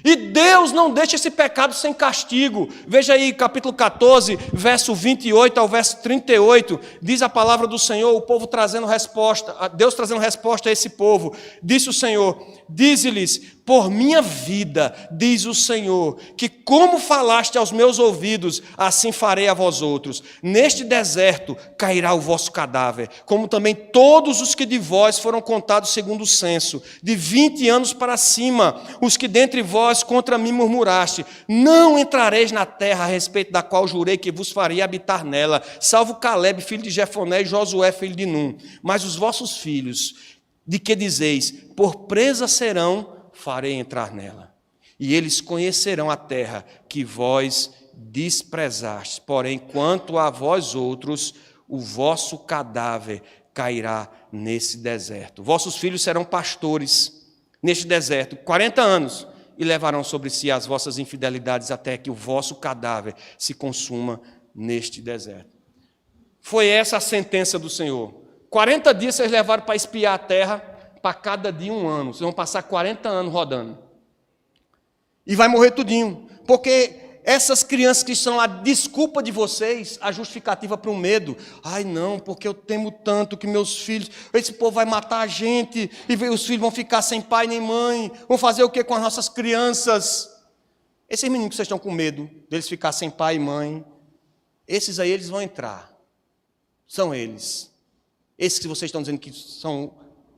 Speaker 1: E Deus não deixa esse pecado sem castigo. Veja aí, capítulo 14, verso 28 ao verso 38, diz a palavra do Senhor, o povo trazendo resposta, Deus trazendo resposta a esse povo. Disse o Senhor: dize-lhes, por minha vida, diz o Senhor, que como falaste aos meus ouvidos, assim farei a vós outros. Neste deserto cairá o vosso cadáver, como também todos os que de vós foram contados segundo o censo, de 20 anos para cima, os que dentre vós contra mim murmuraste. Não entrareis na terra a respeito da qual jurei que vos faria habitar nela, salvo Caleb, filho de Jefoné, e Josué, filho de Num. Mas os vossos filhos, de que dizeis, por presa serão, farei entrar nela. E eles conhecerão a terra que vós desprezastes. Porém, quanto a vós outros, o vosso cadáver cairá nesse deserto. Vossos filhos serão pastores neste deserto 40 anos e levarão sobre si as vossas infidelidades até que o vosso cadáver se consuma neste deserto. Foi essa a sentença do Senhor. 40 dias vocês levaram para espiar a terra, para cada dia 1 ano. Vocês vão passar 40 anos rodando. E vai morrer tudinho. Porque essas crianças que estão lá, desculpa de vocês, a justificativa para o medo. Ai não, porque eu temo tanto que meus filhos, esse povo vai matar a gente, e os filhos vão ficar sem pai nem mãe. Vão fazer o que com as nossas crianças? Esses meninos que vocês estão com medo, deles ficar sem pai e mãe, esses aí eles vão entrar. São eles. Esses que vocês estão dizendo que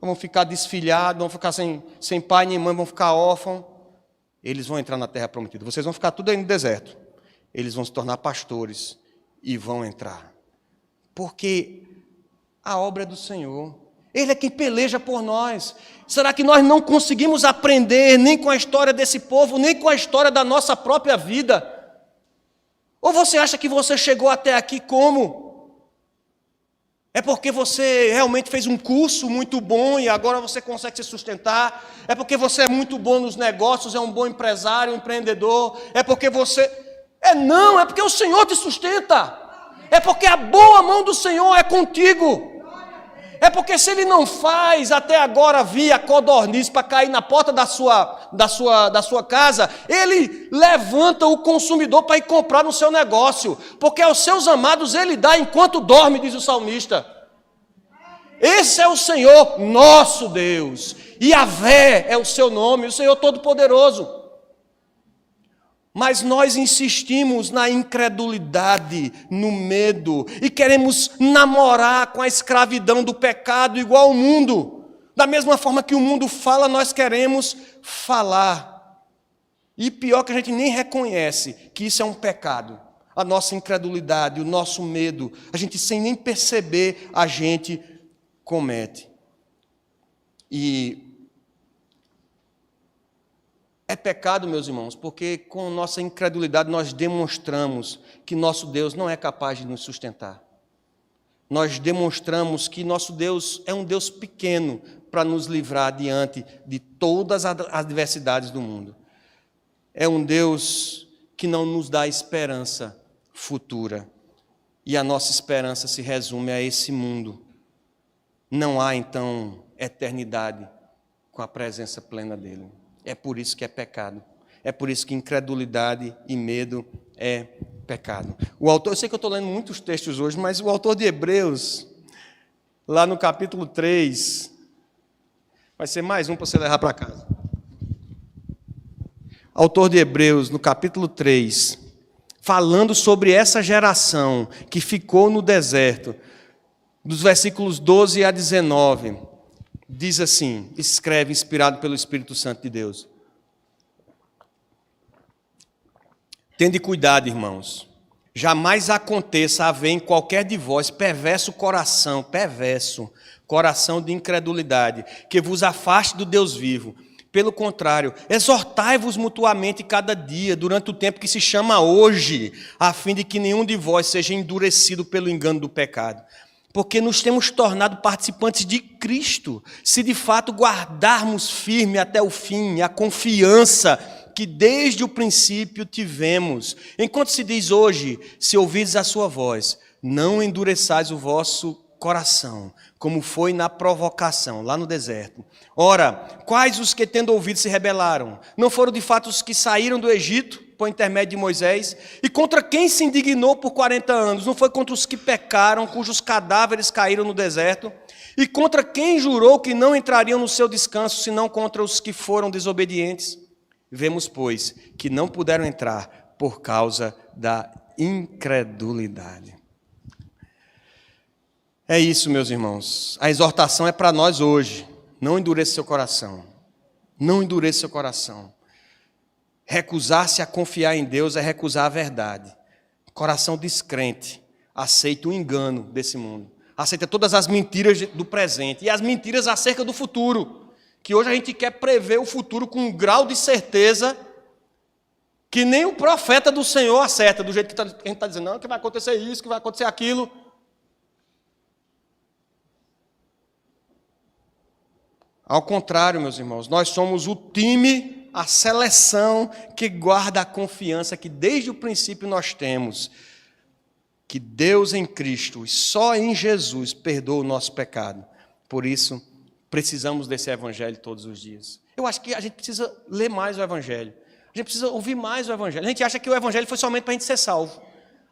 Speaker 1: vão ficar desfilhados, vão ficar sem pai nem mãe, vão ficar órfãos. Eles vão entrar na terra prometida. Vocês vão ficar tudo aí no deserto. Eles vão se tornar pastores e vão entrar. Porque a obra é do Senhor. Ele é quem peleja por nós. Será que nós não conseguimos aprender nem com a história desse povo, nem com a história da nossa própria vida? Ou você acha que você chegou até aqui como? É porque você realmente fez um curso muito bom e agora você consegue se sustentar? É porque você é muito bom nos negócios, é um bom empresário, um empreendedor? É porque você... Não, é porque o Senhor te sustenta. É porque a boa mão do Senhor é contigo. É porque se Ele não faz até agora vir a codorniz para cair na porta da sua casa, Ele levanta o consumidor para ir comprar no seu negócio, porque aos seus amados Ele dá enquanto dorme, diz o salmista. Esse é o Senhor, nosso Deus, e Yahvé é o seu nome, o Senhor Todo-Poderoso. Mas nós insistimos na incredulidade, no medo, e queremos namorar com a escravidão do pecado igual ao mundo. Da mesma forma que o mundo fala, nós queremos falar. E pior que a gente nem reconhece que isso é um pecado. A nossa incredulidade, o nosso medo, a gente sem nem perceber, a gente comete. E é pecado, meus irmãos, porque com nossa incredulidade nós demonstramos que nosso Deus não é capaz de nos sustentar. Nós demonstramos que nosso Deus é um Deus pequeno para nos livrar diante de todas as adversidades do mundo. É um Deus que não nos dá esperança futura. E a nossa esperança se resume a esse mundo. Não há, então, eternidade com a presença plena dEle. É por isso que é pecado. É por isso que incredulidade e medo é pecado. O autor, eu sei que eu estou lendo muitos textos hoje, mas o autor de Hebreus, lá no capítulo 3, vai ser mais um para você levar para casa. Autor de Hebreus, no capítulo 3, falando sobre essa geração que ficou no deserto, dos versículos 12 a 19, diz assim, escreve, inspirado pelo Espírito Santo de Deus. Tende cuidado, irmãos, jamais aconteça haver em qualquer de vós perverso coração de incredulidade, que vos afaste do Deus vivo. Pelo contrário, exortai-vos mutuamente cada dia, durante o tempo que se chama hoje, a fim de que nenhum de vós seja endurecido pelo engano do pecado. Porque nos temos tornado participantes de Cristo, se de fato guardarmos firme até o fim a confiança que desde o princípio tivemos. Enquanto se diz hoje, se ouvides a sua voz, não endureçais o vosso coração, como foi na provocação, lá no deserto. Ora, quais os que tendo ouvido se rebelaram? Não foram de fato os que saíram do Egito, por intermédio de Moisés? E contra quem se indignou por 40 anos? Não foi contra os que pecaram, cujos cadáveres caíram no deserto? E contra quem jurou que não entrariam no seu descanso, senão contra os que foram desobedientes? Vemos, pois, que não puderam entrar por causa da incredulidade. É isso, meus irmãos. A exortação é para nós hoje. Não endureça seu coração. Não endureça seu coração. Recusar-se a confiar em Deus é recusar a verdade. Coração descrente aceita o engano desse mundo. Aceita todas as mentiras do presente e as mentiras acerca do futuro. Que hoje a gente quer prever o futuro com um grau de certeza que nem o profeta do Senhor acerta, do jeito que a gente está dizendo, não, que vai acontecer isso, que vai acontecer aquilo. Ao contrário, meus irmãos, nós somos o time, a seleção que guarda a confiança que desde o princípio nós temos, que Deus em Cristo e só em Jesus perdoa o nosso pecado. Por isso, precisamos desse evangelho todos os dias. Eu acho que a gente precisa ler mais o evangelho. A gente precisa ouvir mais o evangelho. A gente acha que o evangelho foi somente para a gente ser salvo.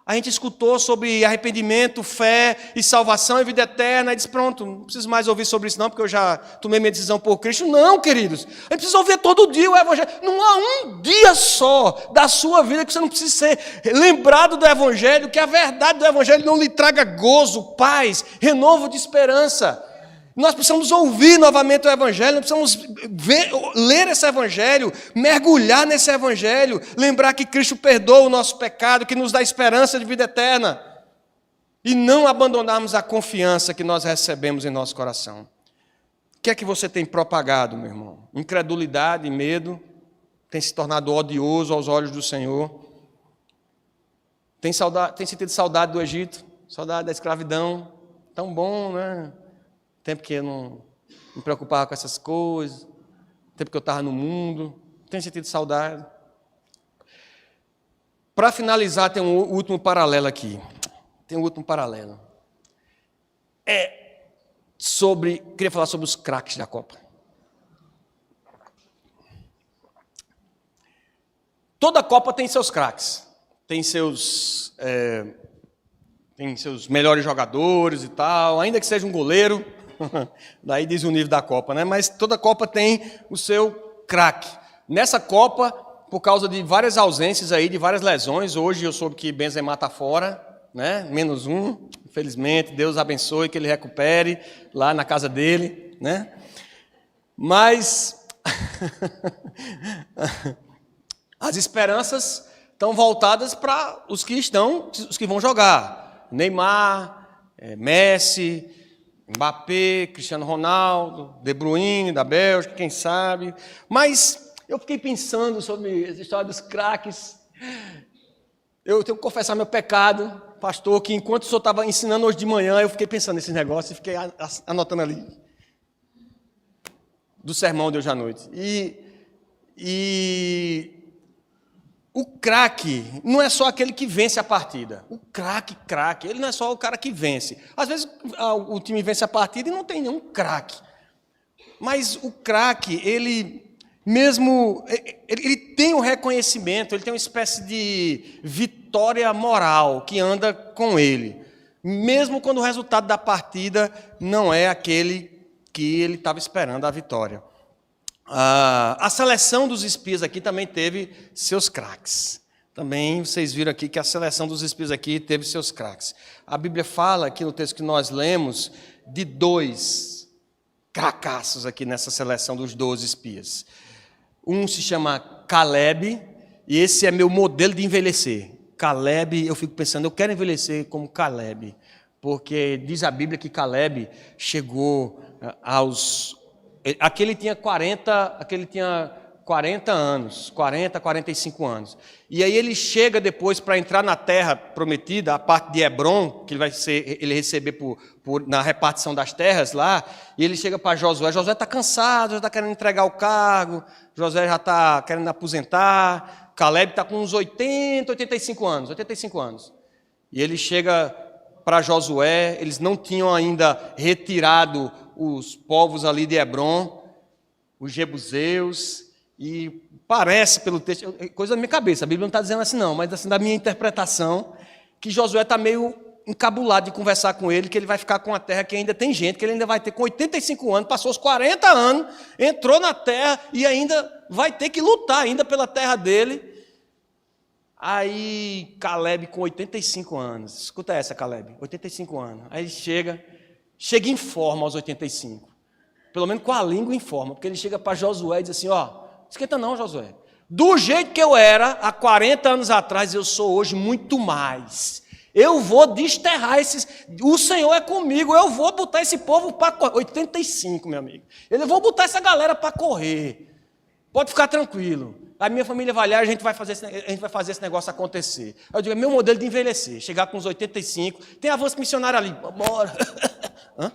Speaker 1: A gente escutou sobre arrependimento, fé e salvação e vida eterna, e disse, pronto, não preciso mais ouvir sobre isso não, porque eu já tomei minha decisão por Cristo. Não, queridos, a gente precisa ouvir todo dia o evangelho. Não há um dia só da sua vida que você não precise ser lembrado do evangelho, que a verdade do evangelho não lhe traga gozo, paz, renovo de esperança. Nós precisamos ouvir novamente o evangelho, nós precisamos ler esse evangelho, mergulhar nesse evangelho, lembrar que Cristo perdoa o nosso pecado, que nos dá esperança de vida eterna, e não abandonarmos a confiança que nós recebemos em nosso coração. O que é que você tem propagado, meu irmão? Incredulidade e medo tem se tornado odioso aos olhos do Senhor. Tem sentido saudade do Egito, saudade da escravidão, tão bom, né? Tempo que eu não me preocupava com essas coisas, tempo que eu estava no mundo, tenho sentido saudade. Para finalizar, tem um último paralelo aqui. Tem um último paralelo. Queria falar sobre os craques da Copa. Toda Copa tem seus craques, tem seus melhores jogadores e tal, ainda que seja um goleiro. Daí diz o nível da Copa, né? Mas toda Copa tem o seu craque. Nessa Copa, por causa de várias ausências aí, de várias lesões, hoje eu soube que Benzema está fora, né? Menos um, infelizmente, Deus abençoe, que ele recupere lá na casa dele, né? Mas as esperanças estão voltadas para os que vão jogar. Neymar, Messi, Mbappé, Cristiano Ronaldo, De Bruyne, da Bélgica, quem sabe. Mas eu fiquei pensando sobre essa história dos craques. Eu tenho que confessar meu pecado, pastor, que enquanto o senhor estava ensinando hoje de manhã, eu fiquei pensando nesses negócios e fiquei anotando ali. Do sermão de hoje à noite. E o craque não é só aquele que vence a partida. O craque, ele não é só o cara que vence. Às vezes o time vence a partida e não tem nenhum craque. Mas o craque, ele mesmo ele tem um reconhecimento, ele tem uma espécie de vitória moral que anda com ele, mesmo quando o resultado da partida não é aquele que ele estava esperando, a vitória. A seleção dos espias aqui também teve seus craques. Também vocês viram aqui que a seleção dos espias aqui teve seus craques. A Bíblia fala aqui no texto que nós lemos de 2 cracaços aqui nessa seleção dos 12 espias. Um se chama Caleb, e esse é meu modelo de envelhecer. Caleb, eu fico pensando, eu quero envelhecer como Caleb, porque diz a Bíblia que Caleb chegou aos... Aquele tinha 40 anos, 40, 45 anos. E aí ele chega depois para entrar na terra prometida, a parte de Hebron, que ele receber na repartição das terras lá, e ele chega para Josué. Josué está cansado, já está querendo entregar o cargo, Josué já está querendo aposentar, Caleb está com uns 85 anos. E ele chega para Josué, eles não tinham ainda retirado os povos ali de Hebron, os jebuseus, e parece pelo texto, coisa da minha cabeça, a Bíblia não está dizendo assim não, mas assim da minha interpretação, que Josué está meio encabulado de conversar com ele, que ele vai ficar com a terra que ainda tem gente, que ele ainda vai ter com 85 anos, passou os 40 anos, entrou na terra e ainda vai ter que lutar ainda pela terra dele. Aí Caleb com 85 anos, escuta essa, Caleb, 85 anos, aí ele chega em forma aos 85, pelo menos com a língua em forma, porque ele chega para Josué e diz assim, ó, esquenta não, Josué, do jeito que eu era há 40 anos atrás, eu sou hoje muito mais. Eu vou desterrar esses... O Senhor é comigo, eu vou botar esse povo para correr. 85, meu amigo. Eu vou botar essa galera para correr. Pode ficar tranquilo. A minha família vai lá, a gente vai fazer esse negócio acontecer. Eu digo, é meu modelo de envelhecer. Chegar com uns 85. Tem avanço missionário ali. Bora. Hã?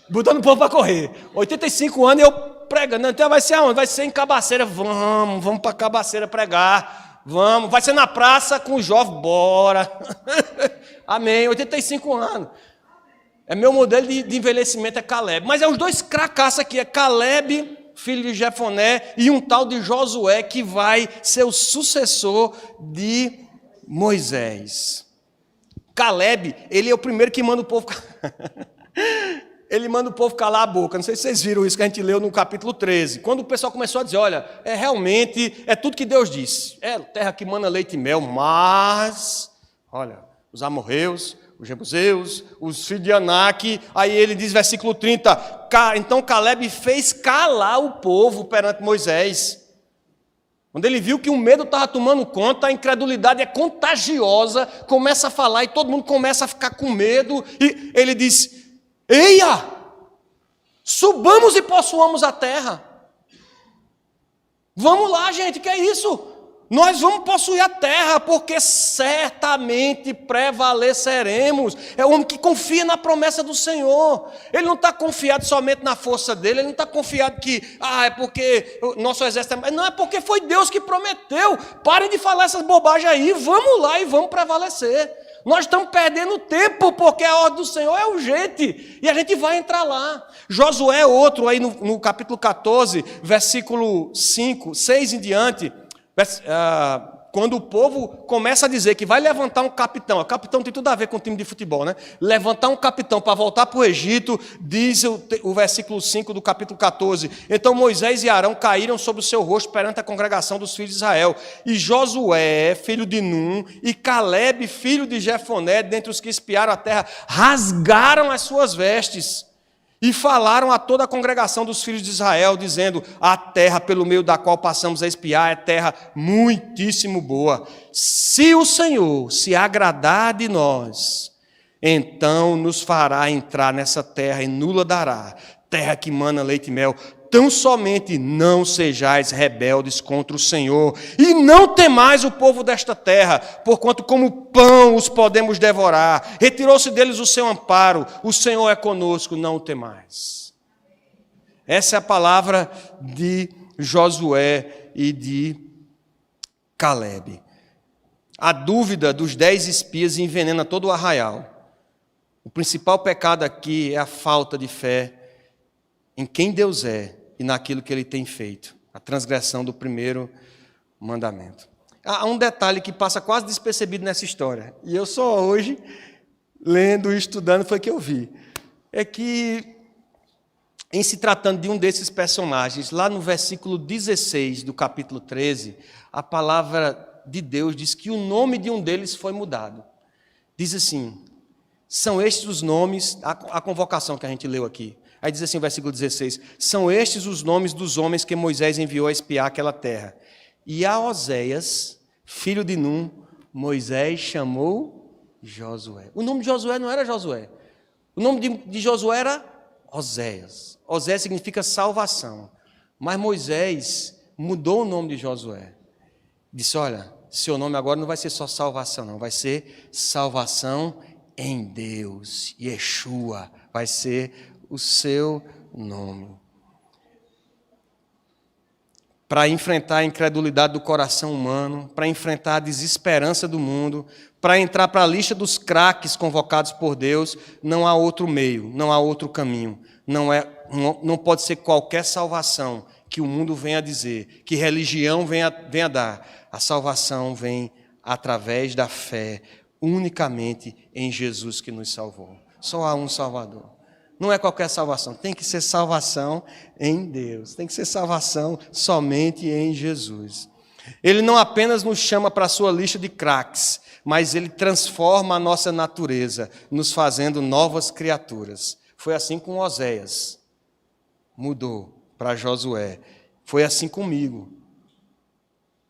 Speaker 1: Botando o povo para correr. 85 anos eu pregando. Então vai ser aonde? Vai ser em Cabaceira. Vamos para Cabaceira pregar. Vamos, vai ser na praça com os jovens, bora. Amém, 85 anos. É meu modelo de envelhecimento, é Caleb. Mas é os 2 cracassos aqui, é Caleb, filho de Jefoné, e um tal de Josué, que vai ser o sucessor de Moisés. Caleb, ele é o primeiro que manda o povo... Ele manda o povo calar a boca. Não sei se vocês viram isso que a gente leu no capítulo 13. Quando o pessoal começou a dizer, olha, realmente é tudo que Deus disse. É terra que mana leite e mel, mas, olha, os amorreus, os jebuseus, os filhos de Anak, aí ele diz, versículo 30, então Caleb fez calar o povo perante Moisés. Quando ele viu que o medo estava tomando conta, a incredulidade é contagiosa, começa a falar e todo mundo começa a ficar com medo, e ele diz... Eia, subamos e possuamos a terra. Vamos lá, gente, que é isso? Nós vamos possuir a terra, porque certamente prevaleceremos. É o homem que confia na promessa do Senhor. Ele não está confiado somente na força dele, ele não está confiado que, é porque o nosso exército é... Não, é porque foi Deus que prometeu. Parem de falar essas bobagens aí, vamos lá e vamos prevalecer. Nós estamos perdendo tempo, porque a ordem do Senhor é urgente, e a gente vai entrar lá. Josué, outro, aí no capítulo 14, versículo 5, 6 em diante, quando o povo começa a dizer que vai levantar um capitão tem tudo a ver com o time de futebol, né? Levantar um capitão para voltar para o Egito, diz o versículo 5 do capítulo 14. Então Moisés e Arão caíram sobre o seu rosto perante a congregação dos filhos de Israel. E Josué, filho de Num, e Caleb, filho de Jefoné, dentre os que espiaram a terra, rasgaram as suas vestes. E falaram a toda a congregação dos filhos de Israel, dizendo, a terra pelo meio da qual passamos a espiar é terra muitíssimo boa. Se o Senhor se agradar de nós, então nos fará entrar nessa terra e nula dará, terra que mana leite e mel. Tão somente não sejais rebeldes contra o Senhor, e não temais o povo desta terra, porquanto como pão os podemos devorar. Retirou-se deles o seu amparo, o Senhor é conosco, não o temais. Essa é a palavra de Josué e de Caleb. A dúvida dos 10 espias envenena todo o arraial. O principal pecado aqui é a falta de fé em quem Deus é e naquilo que ele tem feito, a transgressão do primeiro mandamento. Há um detalhe que passa quase despercebido nessa história, e eu só hoje, lendo e estudando, foi que eu vi. É que, em se tratando de um desses personagens, lá no versículo 16 do capítulo 13, a palavra de Deus diz que o nome de um deles foi mudado. Diz assim, são estes os nomes, a convocação que a gente leu aqui. Aí diz assim o versículo 16, são estes os nomes dos homens que Moisés enviou a espiar aquela terra. E a Oséias, filho de Num, Moisés chamou Josué. O nome de Josué não era Josué. O nome de Josué era Oséias. Oséias significa salvação. Mas Moisés mudou o nome de Josué. Disse, olha, seu nome agora não vai ser só salvação, não. Vai ser salvação em Deus. Yeshua vai ser o seu nome. Para enfrentar a incredulidade do coração humano, para enfrentar a desesperança do mundo, para entrar para a lista dos craques convocados por Deus, não há outro meio, não há outro caminho. Não pode ser qualquer salvação que o mundo venha dizer, que religião venha dar. A salvação vem através da fé, unicamente em Jesus que nos salvou. Só há um Salvador. Não é qualquer salvação, tem que ser salvação em Deus, tem que ser salvação somente em Jesus. Ele não apenas nos chama para a sua lista de craques, mas ele transforma a nossa natureza, nos fazendo novas criaturas. Foi assim com Oséias, mudou para Josué. Foi assim comigo.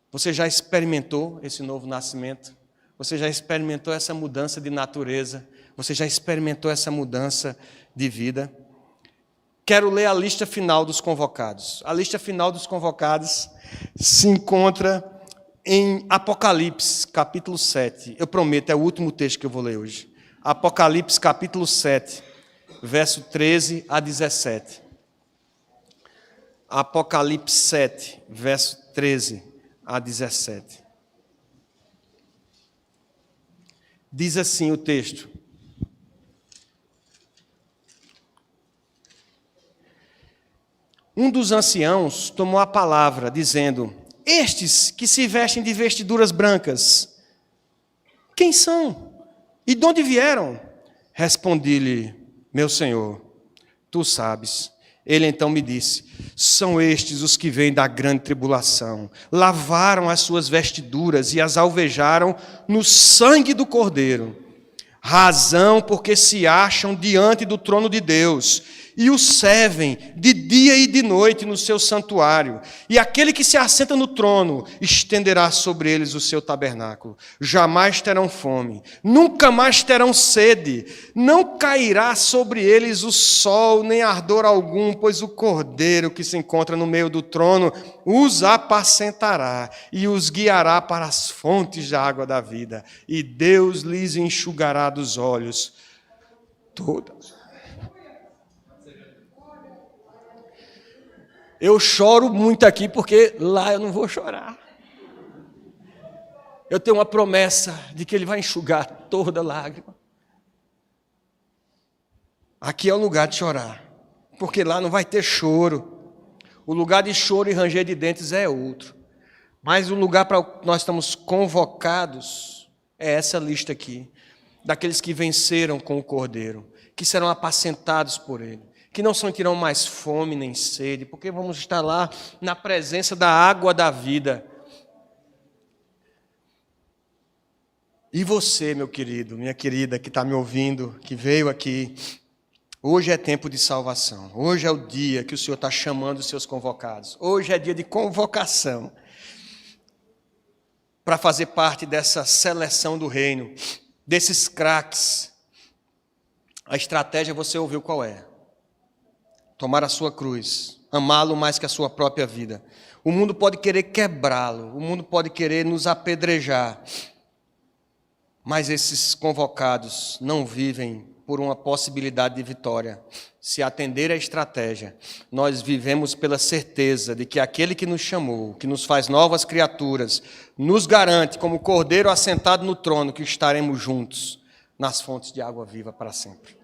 Speaker 1: Você já experimentou esse novo nascimento? Você já experimentou essa mudança de natureza? Você já experimentou essa mudança de vida? Quero ler a lista final dos convocados. A lista final dos convocados se encontra em Apocalipse, capítulo 7. Eu prometo, é o último texto que eu vou ler hoje. Apocalipse, capítulo 7, verso 13 a 17. Apocalipse 7, verso 13 a 17. Diz assim o texto. Um dos anciãos tomou a palavra, dizendo, estes que se vestem de vestiduras brancas, quem são? E de onde vieram? Respondi-lhe, meu senhor, tu sabes. Ele então me disse, são estes os que vêm da grande tribulação, lavaram as suas vestiduras e as alvejaram no sangue do Cordeiro, razão porque se acham diante do trono de Deus, e o servem de dia e de noite no seu santuário. E aquele que se assenta no trono estenderá sobre eles o seu tabernáculo. Jamais terão fome, nunca mais terão sede. Não cairá sobre eles o sol, nem ardor algum, pois o Cordeiro que se encontra no meio do trono os apacentará e os guiará para as fontes da água da vida. E Deus lhes enxugará dos olhos todas. Eu choro muito aqui porque lá eu não vou chorar. Eu tenho uma promessa de que Ele vai enxugar toda lágrima. Aqui é o lugar de chorar, porque lá não vai ter choro. O lugar de choro e ranger de dentes é outro. Mas o lugar para o que nós estamos convocados é essa lista aqui, daqueles que venceram com o Cordeiro, que serão apacentados por Ele, que não sentirão mais fome nem sede, porque vamos estar lá na presença da água da vida. E você, meu querido, minha querida, que está me ouvindo, que veio aqui, hoje é tempo de salvação. Hoje é o dia que o Senhor está chamando os seus convocados. Hoje é dia de convocação para fazer parte dessa seleção do reino, desses craques. A estratégia você ouviu qual é? Tomar a sua cruz, amá-lo mais que a sua própria vida. O mundo pode querer quebrá-lo, o mundo pode querer nos apedrejar, mas esses convocados não vivem por uma possibilidade de vitória. Se atender à estratégia, nós vivemos pela certeza de que aquele que nos chamou, que nos faz novas criaturas, nos garante, como Cordeiro assentado no trono, que estaremos juntos nas fontes de água viva para sempre.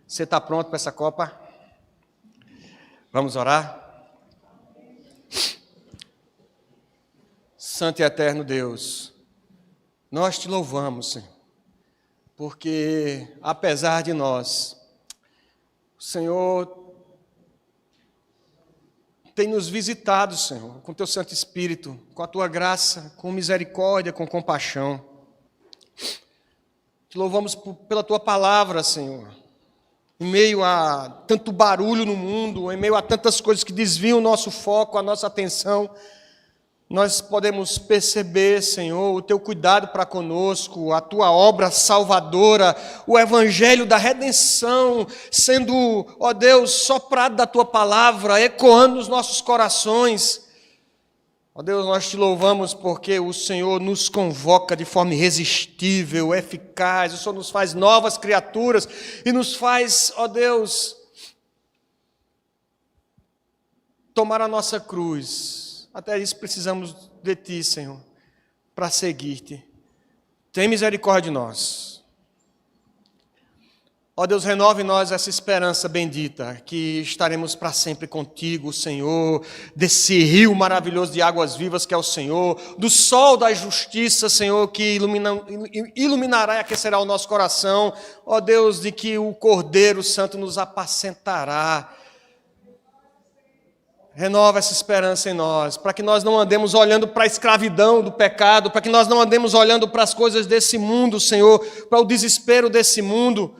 Speaker 1: Você está pronto para essa Copa? Vamos orar? Santo e eterno Deus, nós te louvamos, Senhor, porque apesar de nós, o Senhor tem nos visitado, Senhor, com teu Santo Espírito, com a tua graça, com misericórdia, com compaixão. Te louvamos pela tua palavra, Senhor. Em meio a tanto barulho no mundo, em meio a tantas coisas que desviam o nosso foco, a nossa atenção, nós podemos perceber, Senhor, o teu cuidado para conosco, a tua obra salvadora, o evangelho da redenção, sendo, ó Deus, soprado da tua palavra, ecoando nos nossos corações. Ó Deus, nós te louvamos porque o Senhor nos convoca de forma irresistível, eficaz, o Senhor nos faz novas criaturas e nos faz, ó Deus, tomar a nossa cruz. Até isso precisamos de Ti, Senhor, para seguir-te. Tem misericórdia de nós. Ó Deus, renove em nós essa esperança bendita, que estaremos para sempre contigo, Senhor, desse rio maravilhoso de águas vivas que é o Senhor, do sol da justiça, Senhor, que iluminará e aquecerá o nosso coração. Ó Deus, de que o Cordeiro Santo nos apacentará. Renova essa esperança em nós, para que nós não andemos olhando para a escravidão do pecado, para que nós não andemos olhando para as coisas desse mundo, Senhor, para o desespero desse mundo.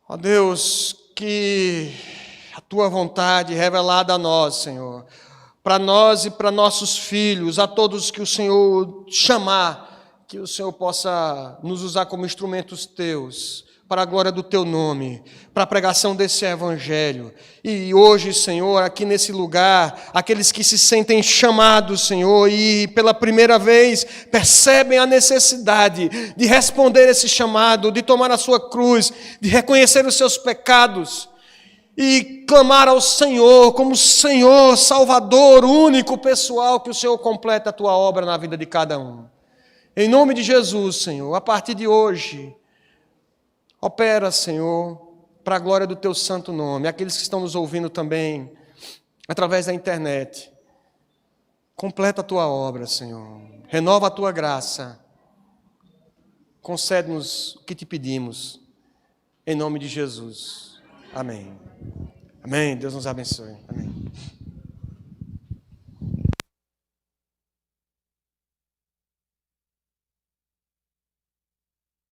Speaker 1: Ó Deus, que a Tua vontade revelada a nós, Senhor, para nós e para nossos filhos, a todos que o Senhor chamar, que o Senhor possa nos usar como instrumentos Teus, para a glória do Teu nome, para a pregação desse Evangelho. E hoje, Senhor, aqui nesse lugar, aqueles que se sentem chamados, Senhor, e pela primeira vez percebem a necessidade de responder esse chamado, de tomar a sua cruz, de reconhecer os seus pecados e clamar ao Senhor como Senhor, Salvador, único, pessoal, que o Senhor completa a Tua obra na vida de cada um. Em nome de Jesus, Senhor, a partir de hoje, opera, Senhor, para a glória do Teu santo nome. Aqueles que estão nos ouvindo também, através da internet. Completa a Tua obra, Senhor. Renova a Tua graça. Concede-nos o que Te pedimos. Em nome de Jesus. Amém. Amém. Deus nos abençoe. Amém.